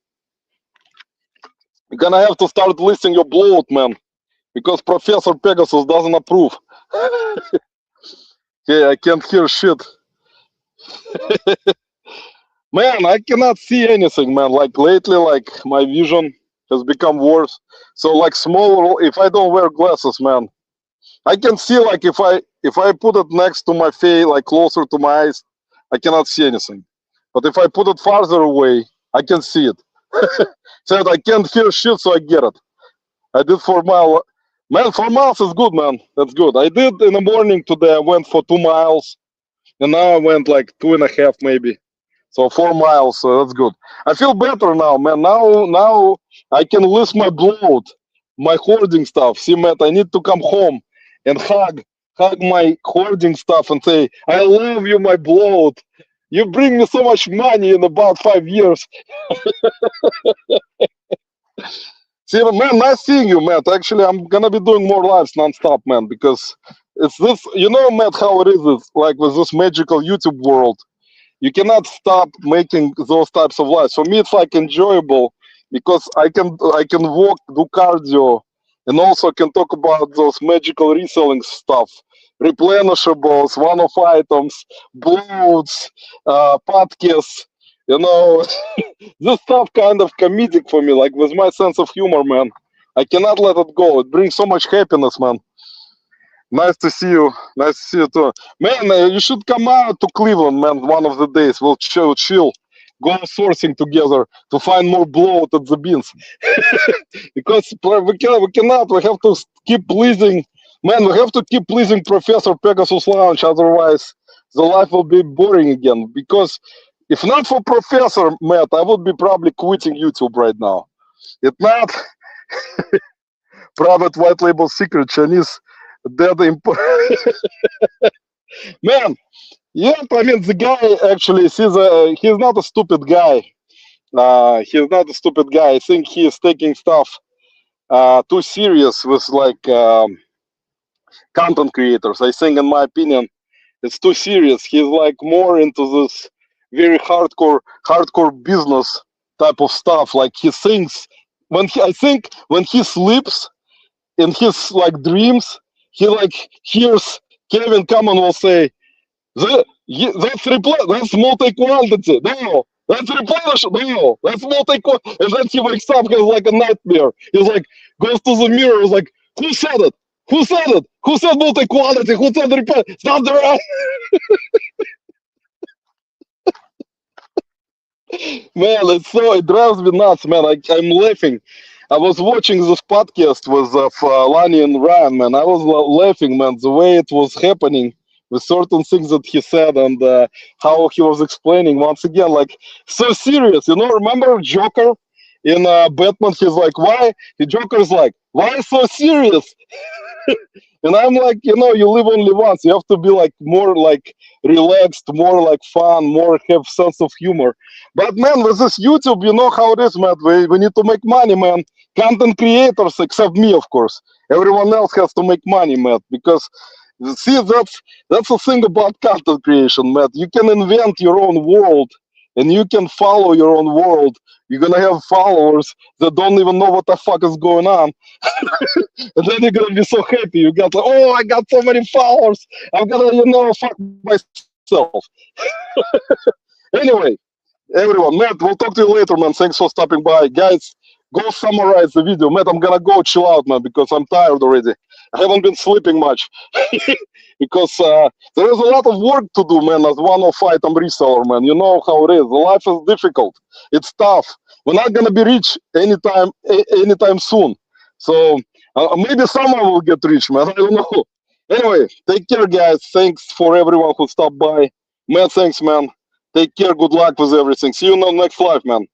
You're gonna have to start listing your bloat, man. because Professor Pegasus doesn't approve. Okay, I can't hear shit. Man, I cannot see anything, man. Like lately, like my vision has become worse. So like smaller, if I don't wear glasses, man, I can see like if I put it next to my face, like closer to my eyes, I cannot see anything. But if I put it farther away, I can see it. Said I can't hear shit, so I get it. I did 4 mile. Man, 4 miles is good, man. That's good. I did in the morning today. I went for 2 miles, and now I went like 2.5 maybe. So 4 miles. So that's good. I feel better now, man. Now I can list my bloat, my hoarding stuff. See, Matt, I need to come home and hug my hoarding stuff and say, "I love you, my bloat. You bring me so much money in about 5 years." See, man, nice seeing you, Matt. Actually, I'm gonna be doing more lives nonstop, man, because it's this. You know, Matt, how it is. It's like with this magical YouTube world, you cannot stop making those types of lives. For me, it's like enjoyable because I can walk, do cardio, and also can talk about those magical reselling stuff, replenishables, one-off items, bloats, podcasts. You know, this stuff kind of comedic for me, like with my sense of humor, man. I cannot let it go. It brings so much happiness, man. Nice to see you. Nice to see you too. Man, you should come out to Cleveland, man, one of the days. We'll chill, go sourcing together to find more bloat at the beans. Because we cannot, we have to keep pleasing, man, we have to keep pleasing Professor Pegasus Lounge, otherwise the life will be boring again. Because if not for Professor Matt, I would be probably quitting YouTube right now. If not, private white label secret Chinese dead man. Yeah, I mean the guy actually he's not a stupid guy. He's not a stupid guy. I think he is taking stuff too serious with like content creators. I think, in my opinion, it's too serious. He's like more into this very hardcore business type of stuff. Like he thinks I think when he sleeps in his like dreams, he like hears Kevin Common will say, that's multi-quantity. No, that's replenish. No, that's multi-quantity. And then he wakes up, has like a nightmare. He's like, goes to the mirror, he's like, who said it? Who said it? Who said multi-quantity? Who said replenish? It's not the right. Man, it drives me nuts, man. I'm laughing. I was watching this podcast with Lani and Ryan, man. I was laughing, man, the way it was happening with certain things that he said and how he was explaining. Once again, like so serious. You know, remember Joker in Batman? He's like, why? The Joker's like, why so serious? And I'm like, you live only once. You have to be like more like relaxed, more like fun, more have sense of humor. But man, with this YouTube, you know how it is, man. We need to make money, man. Content creators, except me, of course. Everyone else has to make money, man. Because see, that's the thing about content creation, man. You can invent your own world, and you can follow your own world. You're gonna have followers that don't even know what the fuck is going on, and then you're gonna be so happy. You got like, oh, I got so many followers. I'm gonna, fuck myself. Anyway, everyone, Matt, we'll talk to you later, man. Thanks for stopping by, guys. Go summarize the video, Matt. I'm gonna go chill out, man, because I'm tired already. I haven't been sleeping much because there is a lot of work to do, man. As one-off item reseller, man, you know how it is. The life is difficult. It's tough. We're not gonna be rich anytime soon. So maybe someone will get rich, man. I don't know. Anyway, take care, guys. Thanks for everyone who stopped by. Man, thanks, man. Take care. Good luck with everything. See you in the next live, man.